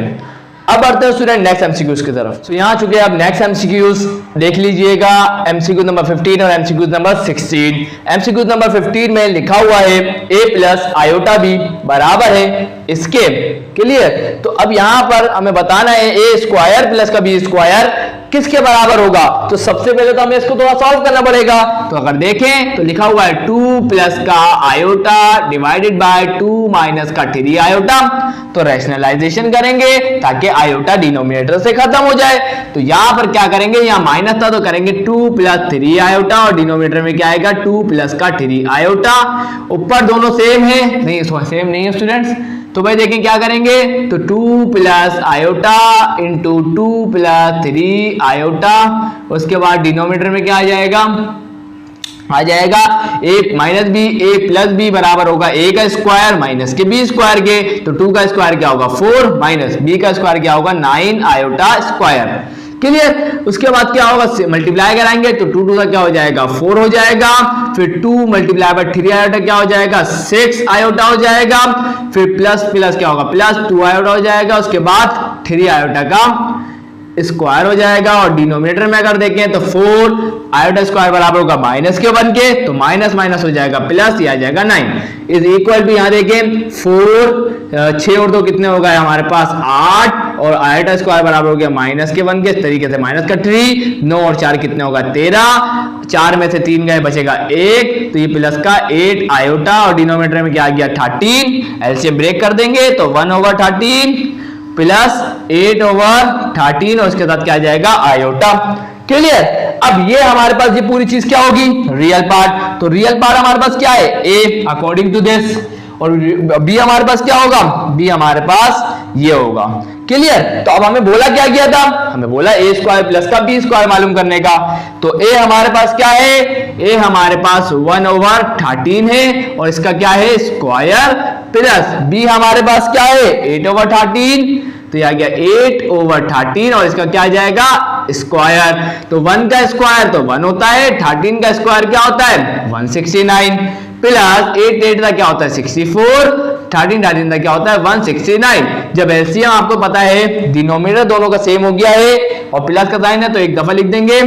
अब बढ़ते हैं स्टूडेंट नेक्स्ट एमसीक्यूज की तरफ। तो यहां चुके अब नेक्स्ट एमसीक्यूज देख लीजिएगा, एमसीक्यू नंबर 15 और एमसीक्यू नंबर 16। एमसीक्यू नंबर 15 में लिखा हुआ है a प्लस आयोटा बी बराबर है इसके। क्लियर। तो अब यहां पर हमें बताना है a स्क्वायर प्लस का b स्क्वायर किसके बराबर होगा। तो सबसे पहले तो हमें इसको थोड़ा सॉल्व करना पड़ेगा। तो अगर देखें तो लिखा हुआ है 2 प्लस का आयोटा डिवाइडेड बाय 2 माइनस का 3 आयोटा। तो रैशनलाइजेशन करेंगे ताकि आयोटा डिनोमिनेटर से खत्म हो जाए। तो यहां पर क्या करेंगे, यहां माइनस था तो करेंगे 2 प्लस 3 आयोटा और डिनोमिनेटर में क्या आएगा 2 प्लस का 3 आयोटा। ऊपर दोनों सेम है, नहीं सेम नहीं है स्टूडेंट्स। तो भाई देखें क्या करेंगे, तो 2 plus iota into 2 plus 3 iota. उसके बाद डिनोमिनेटर में क्या आ जाएगा a minus B, a plus B बराबर होगा a का स्क्वायर माइनस के b स्क्वायर के। तो 2 का स्क्वायर क्या होगा 4 माइनस b का स्क्वायर क्या होगा 9 आयोटा स्क्वायर। क्लियर। उसके बाद क्या होगा मल्टीप्लाई कराएंगे तो 2 का क्या हो जाएगा 4 हो जाएगा। फिर 2 मल्टीप्लाई बाय 3 आयोटा क्या हो जाएगा 6 आयोटा हो जाएगा। फिर प्लस प्लस क्या होगा प्लस 2 आयोटा हो जाएगा। उसके बाद 3 आयोटा का स्क्वायर हो जाएगा। और डिनोमिनेटर में अगर देखें तो 4 आयोटा स्क्वायर बराबर होगा माइनस के 1 के, तो माइनस माइनस हो जाएगा प्लस, ये आ जाएगा 9 इज इक्वल टू, यहां देखें 4 6 और 2 कितने हो गए हमारे पास 8 और आयोटा स्क्वायर बराबर हो गया माइनस के 1 के, इस तरीके से माइनस का 3 9 और 4 कितने होगा 13, 4 में से 3 गए बचेगा 1, तो ये प्लस का 8 आयोटा और डिनोमिनेटर में क्या आ गया 13। एलसीएम ब्रेक कर देंगे तो 1/13 प्लस 8/13 और उसके साथ क्या आ जाएगा आयोटा। क्लियर। अब ये हमारे पास ये पूरी चीज क्या होगी रियल पार्ट। तो रियल पार्ट हमारे पास क्या है a अकॉर्डिंग टू दिस, और b हमारे पास क्या होगा b हमारे पास ये होगा। क्लियर। तो अब हमें बोला क्या गया था, हमें बोला a स्क्वायर प्लस का b स्क्वायर मालूम करने का। तो a हमारे पास क्या है, a हमारे पास 1/13 है और इसका क्या है स्क्वायर, प्लस b हमारे पास क्या है 8/13, तो यह आ गया 8/13 और इसका क्या आ जाएगा स्क्वायर। तो 1 का स्क्वायर तो 1 होता है, 13 का स्क्वायर क्या होता है 169, प्लस 8 का क्या होता है 64, 13 का क्या होता है 169। जब एलसीएम आपको पता है डिनोमिनेटर दोनों का सेम हो गया है और प्लस का साइन है तो एक दफा लिख देंगे।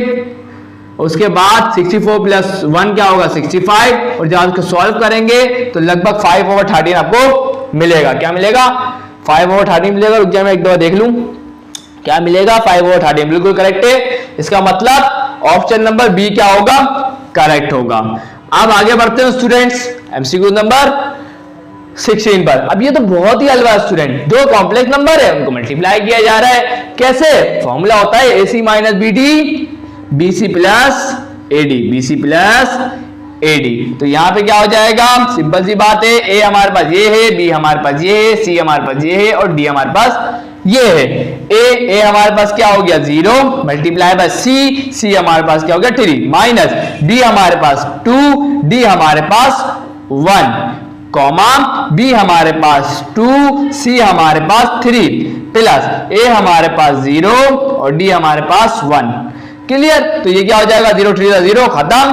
उसके बाद 64 प्लस 1 क्या होगा 65 और जब उसको सॉल्व करेंगे तो लगभग 5/13 आपको मिलेगा। क्या मिलेगा 5/13 मिलेगा। रुक जाए मैं एक दफा देख लूं क्या मिलेगा 5/13, बिल्कुल करेक्ट है। इसका मतलब ऑप्शन नंबर बी क्या होगा करेक्ट होगा। अब आगे बढ़ते हैं स्टूडेंट्स एमसीक्यू नंबर 16 पर। अब ये तो बहुत ही हलवा स्टूडेंट, दो कॉम्प्लेक्स नंबर है उनको मल्टीप्लाई किया जा रहा है। कैसे, फॉर्मूला होता है AC minus BD BC plus AD, BC plus AD। तो यहाँ पे क्या हो जाएगा सिंपल सी बात है, A हमारे पास ये है, B हमारे पास ये है, C हमारे पास ये है और D हमारे पास ये है। A हमारे पास क्या हो गया 0 मल्टीप्लाई बाय C हमारे पास क्या हो गया 3 माइनस B हमारे पास 2, D हमारे पास 1 कॉमा B हमारे पास 2, C हमारे पास 3 प्लस A हमारे पास 0 और D हमारे पास 1। क्लियर। तो ये क्या हो जाएगा 0 3 0 खत्म,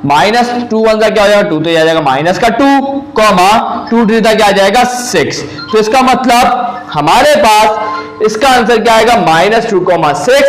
माइनस 2 1 का क्या हो जाएगा 2, तो ये आ जाएगा माइनस का 2 कॉमा 2 3 का क्या आ जाएगा 6। तो इसका मतलब हमारे पास इसका आंसर क्या आएगा -2,6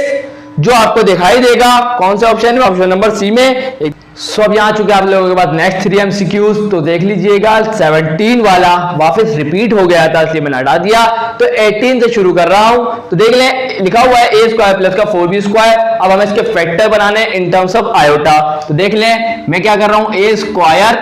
जो आपको दिखाई देगा कौन सा ऑप्शन में, ऑप्शन नंबर सी में। सो अब यहाँ चुके आप लोगों के पास नेक्स्ट 3 MCQs, तो देख लीजिएगा 17 वाला वापस रिपीट हो गया था इसलिए मैंने हटा दिया, तो 18 से शुरू कर रहा हूं। तो देख लें लिखा हुआ है a स्क्वायर प्लस का 4b स्क्वायर। अब हमें इसके फैक्टर बनाने इन टर्म्स ऑफ आयोटा। तो देख लें मैं क्या कर रहा हूं a स्क्वायर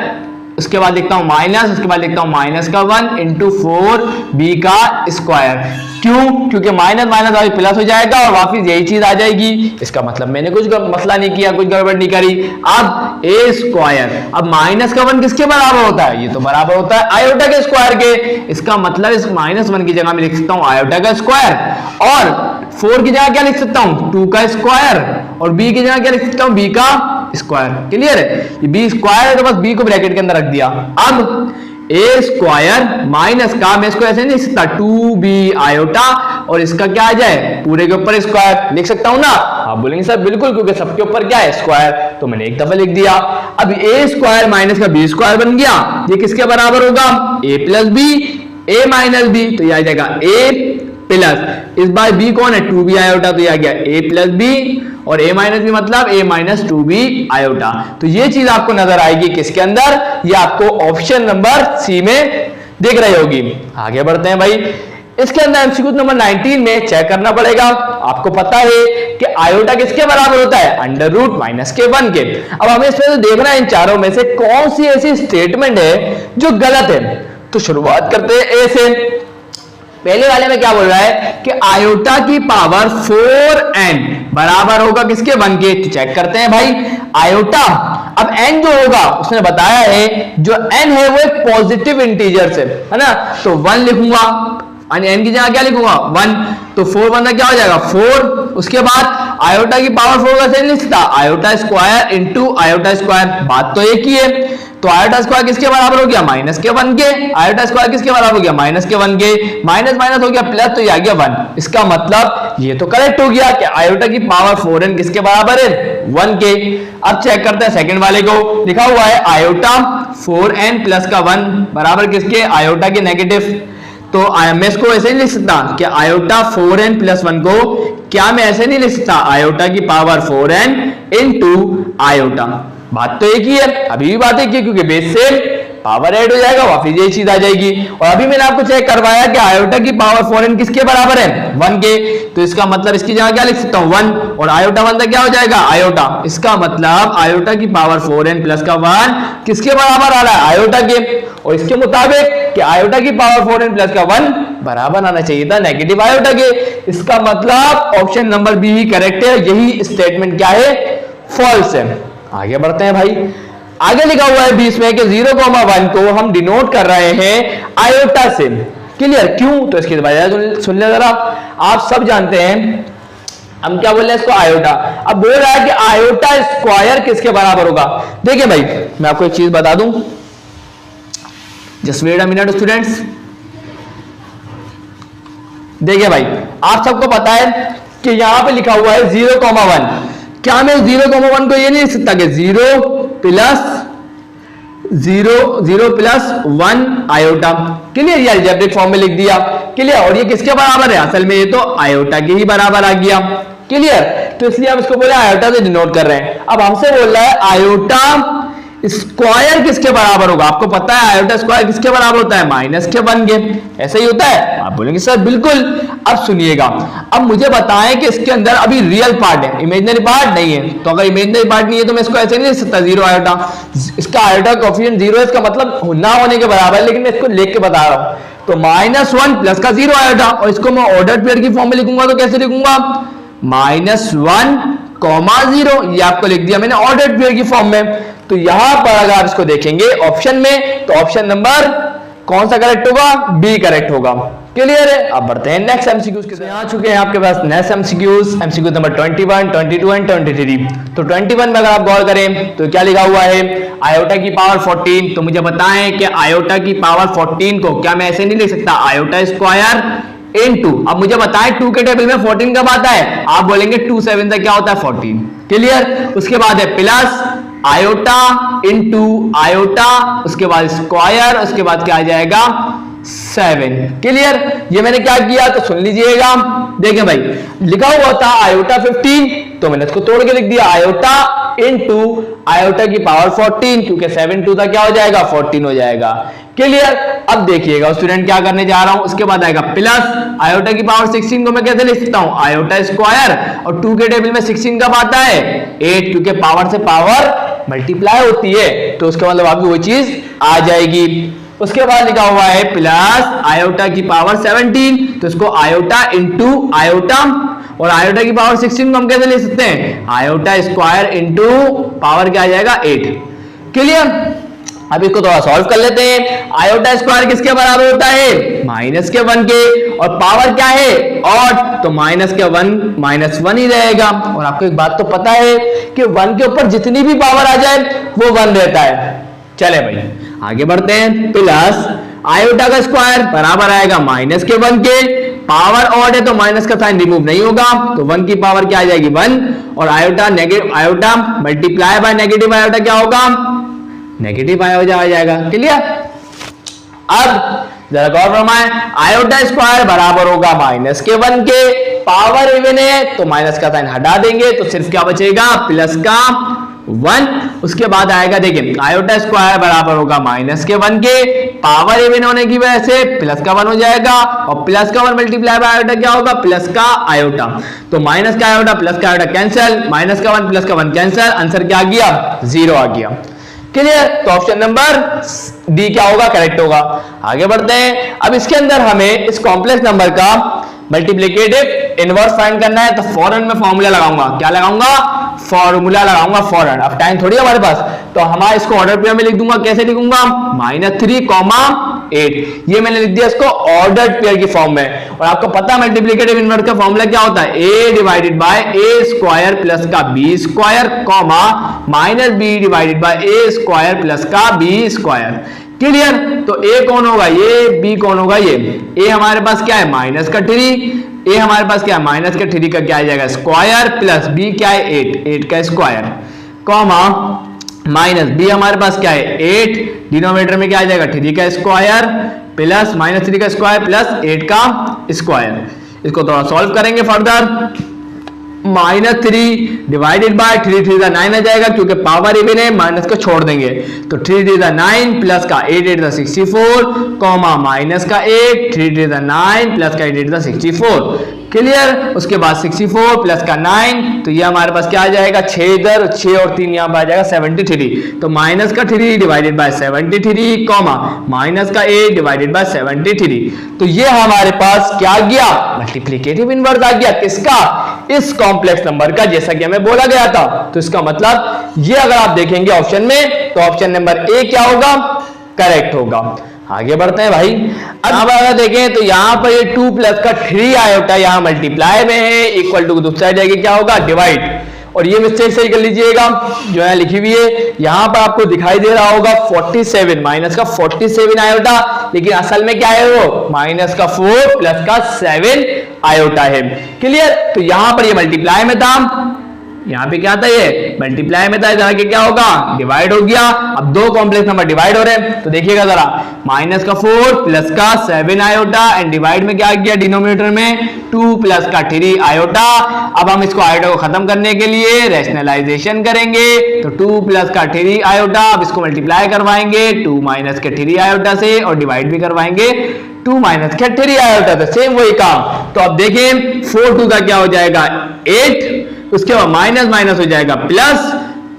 उसके बाद लिखता हूं माइनस, उसके बाद लिखता हूं माइनस का 1 इंटू 4b का स्क्वायर। क्यों? क्योंकि माइनस माइनस वापस प्लस हो जाएगा और वापिस यही चीज आ जाएगी। इसका मतलब मैंने कुछ मसला नहीं किया, कुछ गड़बड़ नहीं करी। अब ए स्क्वायर, अब माइनस का 1 किसके बराबर होता है? ये तो बराबर होता है आयोटा के स्क्वायर के। इसका मतलब इस -1 की जगह में लिख सकता हूं आयोटा का स्क्वायर, और 4 की जगह क्या लिख सकता हूं? 2 का स्क्वायर, और b की जगह क्या लिख सकता हूं? b का स्क्वायर। क्लियर है? ये b स्क्वायर है तो बस b को ब्रैकेट के अंदर रख दिया। अब ए स्क्वायर माइनस का, मैं इसको ऐसे नहीं लिख सकता 2b आयोटा, और इसका क्या आ जाए? पूरे के ऊपर स्क्वायर लिख सकता हूं ना? आप बोलेंगे सर बिल्कुल, क्योंकि सबके ऊपर क्या है? स्क्वायर। तो मैंने एक दफा लिख दिया। अब ए स्क्वायर माइनस का b स्क्वायर बन गया। ये किसके बराबर होगा? a plus B, a minus B, तो ये आ जाएगा a प्लस, इस बार b कौन है? 2b आयोटा, तो ये आ गया a प्लस बी, और a माइनस बी मतलब a माइनस 2b आयोटा। तो ये चीज आपको नजर आएगी किसके अंदर? ये आपको ऑप्शन नंबर सी में दिख रही होगी। आगे बढ़ते हैं भाई। इसके अंदर एमसीक्यू नंबर 19 में चेक करना पड़ेगा। आपको पता है कि आयोटा किसके बराबर होता है? अंडर रूट माइनस के 1 के। अब हमें इसमें तो देखना है इन चारों में से कौन सी ऐसी स्टेटमेंट है जो गलत है। तो शुरुआत करते हैं ए से। पहले वाले में क्या बोल रहा है कि आयोटा की पावर 4n बराबर होगा किसके? 1 के। तो चेक करते हैं भाई आयोटा। अब n जो होगा उसने बताया है जो n है वो एक पॉजिटिव इंटीजर से है ना, तो 1 लिखूंगा, n की जगह क्या लिखूंगा? 1। तो 4 बनना क्या हो जाएगा? 4। उसके बाद आयोटा की पावर 4 कैसे नहीं लिखता? Iota square into iota square. बात तो एक ही है। तो आयोटा स्क्वायर किसके बराबर हो गया? माइनस के 1 के। आयोटा स्क्वायर किसके बराबर हो गया? माइनस के 1 के। माइनस माइनस हो गया प्लस, तो ये आ गया 1। इसका मतलब ये तो करेक्ट हो गया कि आयोटा की पावर 4n किसके बराबर है? 1 के। अब चेक करते हैं सेकंड वाले को। लिखा हुआ है आयोटा 4n प्लस का 1 बराबर किसके? आयोटा के नेगेटिव। तो मैं इसको ऐसे नहीं लिख सकता कि आयोटा 4n प्लस 1 को, क्या मैं ऐसे नहीं लिख सकता आयोटा की पावर 4n इंटू आयोटा? बात तो एक ही है, अभी भी बात एक ही है, क्योंकि बेस से पावर ऐड हो जाएगा, वापिस यही चीज आ जाएगी। और अभी मैंने आपको चेक करवाया कि आयोटा की पावर 4n किसके बराबर है? 1 के। तो इसका मतलब इसकी जगह क्या लिख सकता हूं? 1, और आयोटा 1 तक क्या हो जाएगा? आयोटा। इसका मतलब आयोटा की पावर 4n प्लस का 1 किसके बराबर आ रहा है? आयोटा के। और इसके मुताबिक कि आयोटा की पावर 4n प्लस का 1 बराबर आना चाहिए था नेगेटिव आयोटा के। इसका मतलब ऑप्शन नंबर बी ही करेक्ट है। यही स्टेटमेंट क्या है? फॉल्स है। आगे बढ़ते हैं भाई। आगे लिखा हुआ है 20 में कि 0,1 को हम डिनोट कर रहे हैं आयोटा से। क्लियर? क्यों? तो इसकी वजह सुन ले जरा। आप सब जानते हैं हम क्या बोल रहे हैं इसको? आयोटा। अब बोल रहा है कि आयोटा स्क्वायर किसके बराबर होगा? देखिए भाई मैं आपको एक चीज बता दूं, just wait a minute students. देखिए भाई आप सबको पता है कि यहां पे लिखा हुआ है 0,1। क्या मैं 0,1 को ये नहीं लिख सकता कि 0 प्लस 1 आयोटा? क्लियर? ये अलजेब्रिक फॉर्म में लिख दिया। क्लियर? और ये किसके बराबर है? असल में ये तो आयोटा के ही बराबर आ गया। क्लियर? तो इसलिए हम इसको बोले आयोटा से डिनोट कर रहे हैं। अब हमसे बोल रहा है आयोटा स्क्वायर किसके बराबर होगा? आपको पता है आयोटा स्क्वायर किसके बराबर होता है? माइनस के 1 के। ऐसा ही होता है? आप बोलेंगे सर बिल्कुल। अब सुनिएगा, अब मुझे बताएं कि इसके अंदर अभी रियल पार्ट है, इमेजिनरी पार्ट नहीं है। तो अगर इमेजिनरी पार्ट नहीं है तो मैं इसको ऐसे नहीं लिख सकता 0 आयोटा। इसका आयोटा कोएफिशिएंट 0 है, इसका मतलब ना होने के बराबर है, लेकिन मैं इसको लिख के बता रहा हूं। तो -1 प्लस का 0 आयोटा, और इसको मैं ऑर्डर्ड पेयर की फॉर्म में लिखूंगा तो कैसे लिखूंगा? -1, 0। ये आपको लिख दिया मैंने ऑर्डर्ड पेयर की फॉर्म में। तो यहां पर अगर आप इसको देखेंगे ऑप्शन में, तो ऑप्शन नंबर कौन सा करेक्ट होगा? बी करेक्ट होगा। क्लियर है? अब बढ़ते हैं नेक्स्ट एमसीक्यूज के साथ। आ चुके हैं आपके पास next MCQs, MCQ number 21, 22 and 23। तो 21 में अगर आप गौर करें तो क्या लिखा हुआ है? आयोटा की पावर 14। तो मुझे बताएं कि आयोटा की पावर 14 को क्या मैं ऐसे नहीं लिख सकता आयोटा स्क्वायर इनटू, अब मुझे बताएं 2 के टेबल में 14 कब आता है? आप बोलेंगे 2 7 तक क्या होता है? 14। क्लियर? उसके बाद है प्लस आयोटा इंटू आयोटा, उसके बाद स्क्वायर, उसके बाद क्या आ जाएगा? 7। क्लियर? ये मैंने क्या किया तो सुन लीजिएगा। देखिए भाई लिखा हुआ था आयोटा 15, तो मैंने इसको तोड़ के लिख दिया आयोटा इंटू आयोटा की पावर 14, क्योंकि 7 2 था क्या हो जाएगा? 14 हो जाएगा। क्लियर? अब देखिएगा स्टूडेंट क्या करने जा रहा हूं। उसके बाद आएगा प्लस आयोटा की पावर 16 को मैं कैसे लिख सकता हूं? आयोटा स्क्वायर, और 2 के टेबल में 16 कब आता है? 8, क्योंकि पावर से पावर मल्टीप्लाई होती है तो उसका मतलब आपकी वो चीज आ जाएगी। उसके बाद लिखा हुआ है प्लस आयोटा की पावर 17, तो इसको आयोटा इंटू आयोटा, और आयोटा की पावर 16 को हम कैसे ले सकते हैं, आयोटा स्क्वायर इंटू पावर क्या आ जाएगा 8। क्लियर। अब इसको थोड़ा सॉल्व कर लेते हैं। आयोटा स्क्वायर किसके बराबर होता है, माइनस के 1 के, और पावर क्या है ऑड, तो माइनस के 1 माइनस 1 ही रहेगा। और आपको एक बात तो पता है कि 1 के ऊपर जितनी भी पावर आ जाए वो 1 रहता है। चले भाई आगे बढ़ते हैं। प्लस आयोटा का स्क्वायर बराबर आएगा माइनस के 1 के, पावर ऑड है तो माइनस का साइन रिमूव नहीं होगा, तो 1 की पावर क्या आ जाएगी 1, और iota negative iota multiply by negative iota क्या होगा, नेगेटिव आयोटा आ जाएगा। क्लियर। अब जरा गौर फरमाएं, आयोटा स्क्वायर बराबर होगा माइनस के 1 के, पावर इवन है तो माइनस का साइन हटा देंगे तो सिर्फ क्या बचेगा प्लस का 1। उसके बाद आएगा देखिए आयोटा स्क्वायर बराबर होगा माइनस के 1 के, पावर इवन होने की वजह से प्लस का 1 हो जाएगा, और प्लस का 1 मल्टीप्लाई बाय आयोटा क्या होगा प्लस का आयोटा, तो माइनस का आयोटा प्लस का आयोटा कैंसिल, माइनस का 1 प्लस का 1 कैंसिल, आंसर क्या आ गया 0 आ गया। क्लियर। तो ऑप्शन नंबर डी क्या होगा, करेक्ट होगा। आगे बढ़ते हैं। अब इसके अंदर हमें इस कॉम्प्लेक्स नंबर का मल्टीप्लिकेटिव इनवर्स फाइंड करना है, तो फौरन मैं फॉर्मूला लगाऊंगा, क्या लगाऊंगा, फॉर्मूला लगाऊंगा फौरन। अब टाइम थोड़ी हमारे पास, तो हमारा इसको ऑर्डर पेयर में लिख दूंगा। कैसे लिखूंगा, -3, 8, ये मैंने लिख दिया इसको ऑर्डर्ड पेयर की फॉर्म में। और आपको पता है मल्टीप्लिकेटिव इनवर्स का फॉर्मूला क्या होता है, a divided by a square plus का b square comma minus b divided by a square plus का b स्क्वायर। क्लियर। तो a कौन होगा ये, b कौन होगा ये, a हमारे पास क्या है माइनस का 3, a हमारे पास क्या है माइनस का 3 का क्या आ जाएगा स्क्वायर, प्लस b क्या है 8 का स्क्वायर, कॉमा माइनस b हमारे पास क्या है 8, डिनोमिनेटर में क्या आ जाएगा 3 का स्क्वायर, प्लस -3 का स्क्वायर प्लस 8 का स्क्वायर। इसको थोड़ा सॉल्व करेंगे फर्दर। -3 डिवाइडेड बाय 3 3 9 आ जाएगा, क्योंकि पावर इवन है माइनस को छोड़ देंगे, तो 3 3 9 प्लस का 8 8 64 कॉमा माइनस का 8 3 3 9 प्लस का 8 8 64। क्लियर। उसके बाद 64 प्लस का 9, तो ये हमारे पास क्या आ जाएगा 6 इधर, 6 और 3 यहाँ पर आ जाएगा 73, तो माइनस का 3 डिवाइडेड बाय 73 कॉमा माइनस का 8 डिवाइडेड बाय 73। तो ये हमारे पास क्या आ गया, मल्टीप्लिकेटिव इनवर्स आ गया किसका, इस कॉम्प्लेक्स नंबर का, जैसा कि हमें बोला गया था। तो इसका मतलब ये अगर आप देखेंगे ऑप्शन में, तो ऑप्शन नंबर ए क्या होगा, करेक्ट होगा। आगे बढ़ते हैं भाई। अब अगर देखें तो यहाँ पर ये 2 प्लस का 3 आयोटा यहाँ मल्टीप्लाई में है, इक्वल टू दूसरी साइड जाएगी क्या होगा डिवाइड, और ये मिस्टेक सही कर लीजिएगा जो है लिखी हुई है, यहाँ पर आपको दिखाई दे रहा होगा 47 माइनस का 47 आयोटा, लेकिन असल में क्या है वो माइनस का 4 प्लस का 7 आयोटा है। क्लियर। तो यहाँ पर ये मल्टीप्लाई में था, यहाँ पे क्या था ये मल्टीप्लाई में था, इधर आके क्या होगा डिवाइड हो गया। अब दो कॉम्प्लेक्स नंबर डिवाइड हो रहे हैं, तो देखिएगा जरा माइनस का 4 प्लस का 7 आयोटा एंड डिवाइड में क्या आ गया डिनोमिनेटर में 2 प्लस का 3 आयोटा। अब हम इसको आयोटा को खत्म करने के लिए रैशनलाइजेशन करेंगे, तो 2 प्लस का 3 आयोटा, अब इसको मल्टीप्लाई करवाएंगे 2 माइनस के 3 आयोटा से, और डिवाइड भी करवाएंगे 2 माइनस के 3 आयोटा से, सेम वही काम। तो अब देखें 4 2 का क्या हो जाएगा 8, उसके बाद माइनस माइनस हो जाएगा प्लस,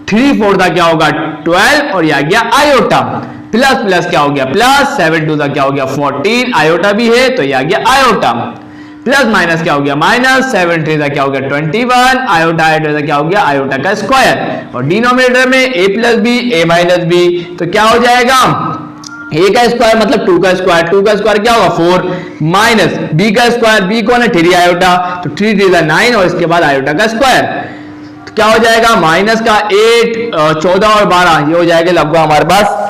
3 4 का क्या होगा 12, और यह आ गया आयोटा, प्लस प्लस क्या हो गया प्लस, 7 2 का क्या हो गया 14, आयोटा भी है तो यह आ गया आयोटा, प्लस माइनस क्या हो गया माइनस, 7 3 का क्या हो गया 21, आयोटा आयोटा का क्या हो गया आयोटा का स्क्वायर, और डिनोमिनेटर में a plus B a minus B, तो क्या हो जाएगा a का स्क्वायर मतलब 2 का स्क्वायर, 2 का स्क्वायर क्या होगा 4 माइनस b का स्क्वायर, b कौन है 3 आयोटा, तो 3 3 9, और इसके बाद आयोटा का स्क्वायर, तो क्या हो जाएगा माइनस का 8 14 और 12, ये हो जाएगा लगभग हमारे पास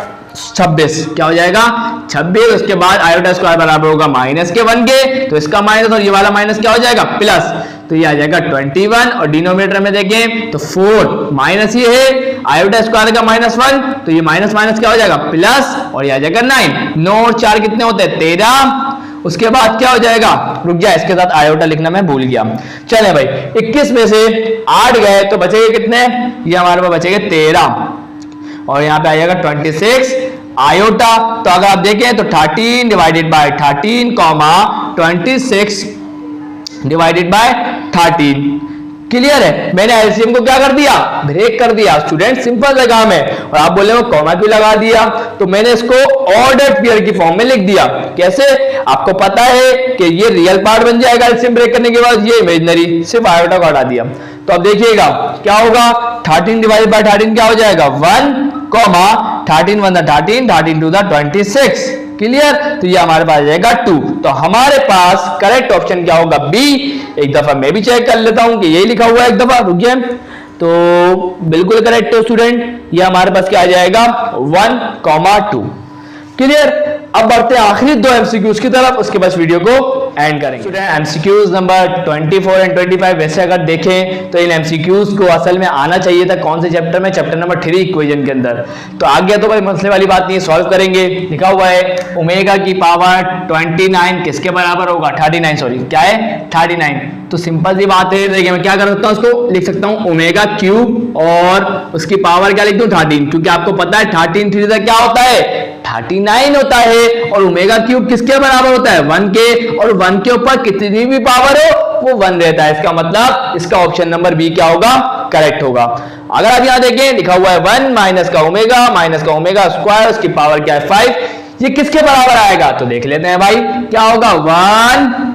26, क्या हो जाएगा 26। उसके बाद आयोटा स्क्वायर बराबर होगा माइनस के 1 के, तो इसका माइनस और ये वाला माइनस क्या हो जाएगा प्लस, तो ये आ जाएगा 21, और डिनोमिनेटर में देखें तो 4 माइनस ही है, आयोटा स्क्वायर का -1, तो ये माइनस माइनस क्या हो जाएगा प्लस, और ये आ जाएगा 9 9 और 4 कितने होते हैं 13। उसके बाद क्या हो जाएगा, रुक जा इसके साथ आयोटा लिखना मैं भूल गया, चले भाई 21 में से 8 गए तो बचेंगे कितने, ये हमारे पास बचेंगे 13, और यहाँ पे आ जाएगा 26 आयोटा। तो अगर आप देखें तो 13 divided by 13 comma 26 divided by 13, clear है? मैंने एलसीएम को क्या कर दिया, ब्रेक कर दिया। स्टूडेंट सिंपल सा काम है। और आप बोले कॉमा क्यों लगा दिया, तो मैंने इसको ऑर्डर पेयर की फॉर्म में लिख दिया। कैसे? आपको पता है कि ये रियल पार्ट बन जाएगा एलसीएम ब्रेक करने के बाद, ये इमेजिनरी, सिर्फ आयोटा को हटा दिया। तो अब देखिएगा क्या होगा, 13 डिवाइड बाय 13 क्या हो जाएगा 1, 13 1 13, 13 2 26। क्लियर? तो ये हमारे पास आ जाएगा 2। तो हमारे पास करेक्ट ऑप्शन क्या होगा, बी। एक दफा मैं भी चेक कर लेता हूं कि यही लिखा हुआ है, एक दफा रुकिए। तो बिल्कुल करेक्ट है स्टूडेंट, ये हमारे पास क्या आ जाएगा 1, 2। क्लियर? अब बढ़ते हैं आखिरी दो एमसीक्यूज की तरफ, उसके बाद वीडियो को एंड करेंगे। स्टूडेंट एमसीक्यूज नंबर 24 एंड 25 वैसे अगर देखें तो इन एमसीक्यूज को असल में आना चाहिए था कौन से चैप्टर में, चैप्टर नंबर 3 इक्वेशन के अंदर। तो आ गया तो कोई मसले वाली बात नहीं, सॉल्व करेंगे। लिखा हुआ है ओमेगा की पावर 29 किसके बराबर होगा, 39 सॉरी क्या है 39। तो सिंपल सी बात है, देखिए मैं क्या कर सकता हूँ, उसको लिख सकता हूँ ओमेगा क्यूब और उसकी पावर क्या लिख दूं 13, क्योंकि आपको पता है 13 3 क्या होता है 39 होता है। और ओमेगा क्यूब किसके बराबर होता है 1 के, और 1 के ऊपर कितनी भी पावर हो वो 1 रहता है। इसका मतलब इसका ऑप्शन नंबर बी क्या होगा, करेक्ट होगा। अगर आप यहां देखें लिखा हुआ है 1 माइनस का ओमेगा स्क्वायर, उसकी पावर क्या है 5, ये किसके बराबर आएगा, तो देख लेते हैं भाई क्या होगा 1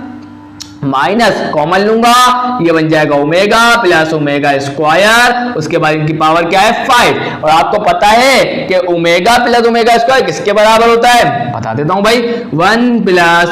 माइनस कॉमन लूंगा, ये बन जाएगा ओमेगा प्लस ओमेगा स्क्वायर, उसके बाद इनकी पावर क्या है 5। और आपको पता है कि ओमेगा प्लस ओमेगा स्क्वायर किसके बराबर होता है, बता देता हूं भाई 1 प्लस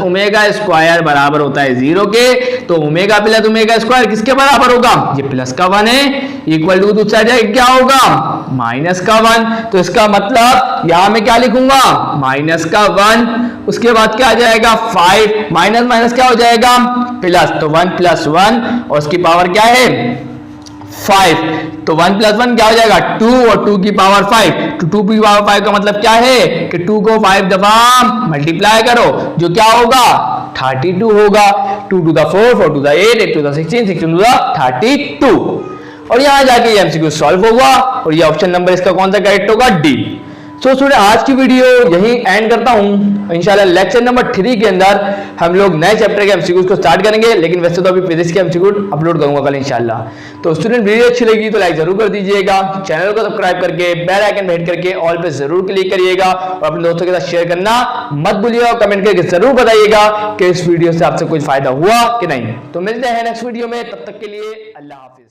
ओमेगा स्क्वायर बराबर होता है 0 के। तो ओमेगा प्लस ओमेगा स्क्वायर किसके बराबर होगा, ये प्लस का 1 है, इक्वल टू दूसरा जाएगा क्या होगा माइनस का 1। तो इसका मतलब यहां मैं क्या लिखूंगा माइनस का 1, उसके बाद क्या आ जाएगा 5, माइनस माइनस क्या हो जाएगा प्लस, तो 1 + 1 और उसकी पावर क्या है 5। तो 1 + 1 क्या हो जाएगा 2 और 2 की पावर 5। तो 2 की पावर 5 का मतलब क्या है कि 2 को 5 दफा मल्टीप्लाई करो, जो क्या होगा 32 होगा। 2 to the 4, 4 to the 8, 8 to the 16, 16 to the 32। और यहां जाके ये एमसीक्यू सॉल्व होगा और ये ऑप्शन नंबर इसका कौन सा करेक्ट होगा, डी। सो स्टूडेंट आज की वीडियो यही एंड करता हूं। इंशाल्लाह लेक्चर नंबर 3 के अंदर हम लोग नए चैप्टर के एमसीक्यूज को स्टार्ट करेंगे, लेकिन वैसे तो अभी फिजिक्स के एमसीक्यू अपलोड करूंगा कल इंशाल्लाह। तो स्टूडेंट वीडियो अच्छी लगी तो लाइक जरूर कर दीजिएगा, चैनल को सब्सक्राइब करके बेल आइकन पे हिट करके ऑल पे जरूर क्लिक करिएगा और अपने दोस्तों के साथ शेयर करना मत भूलिएगा। कमेंट करके जरूर बताइएगा कि इस वीडियो से आपसे कुछ फायदा हुआ कि नहीं। तो मिलते हैं नेक्स्ट वीडियो में, तब तक के लिए अल्लाह हाफिज।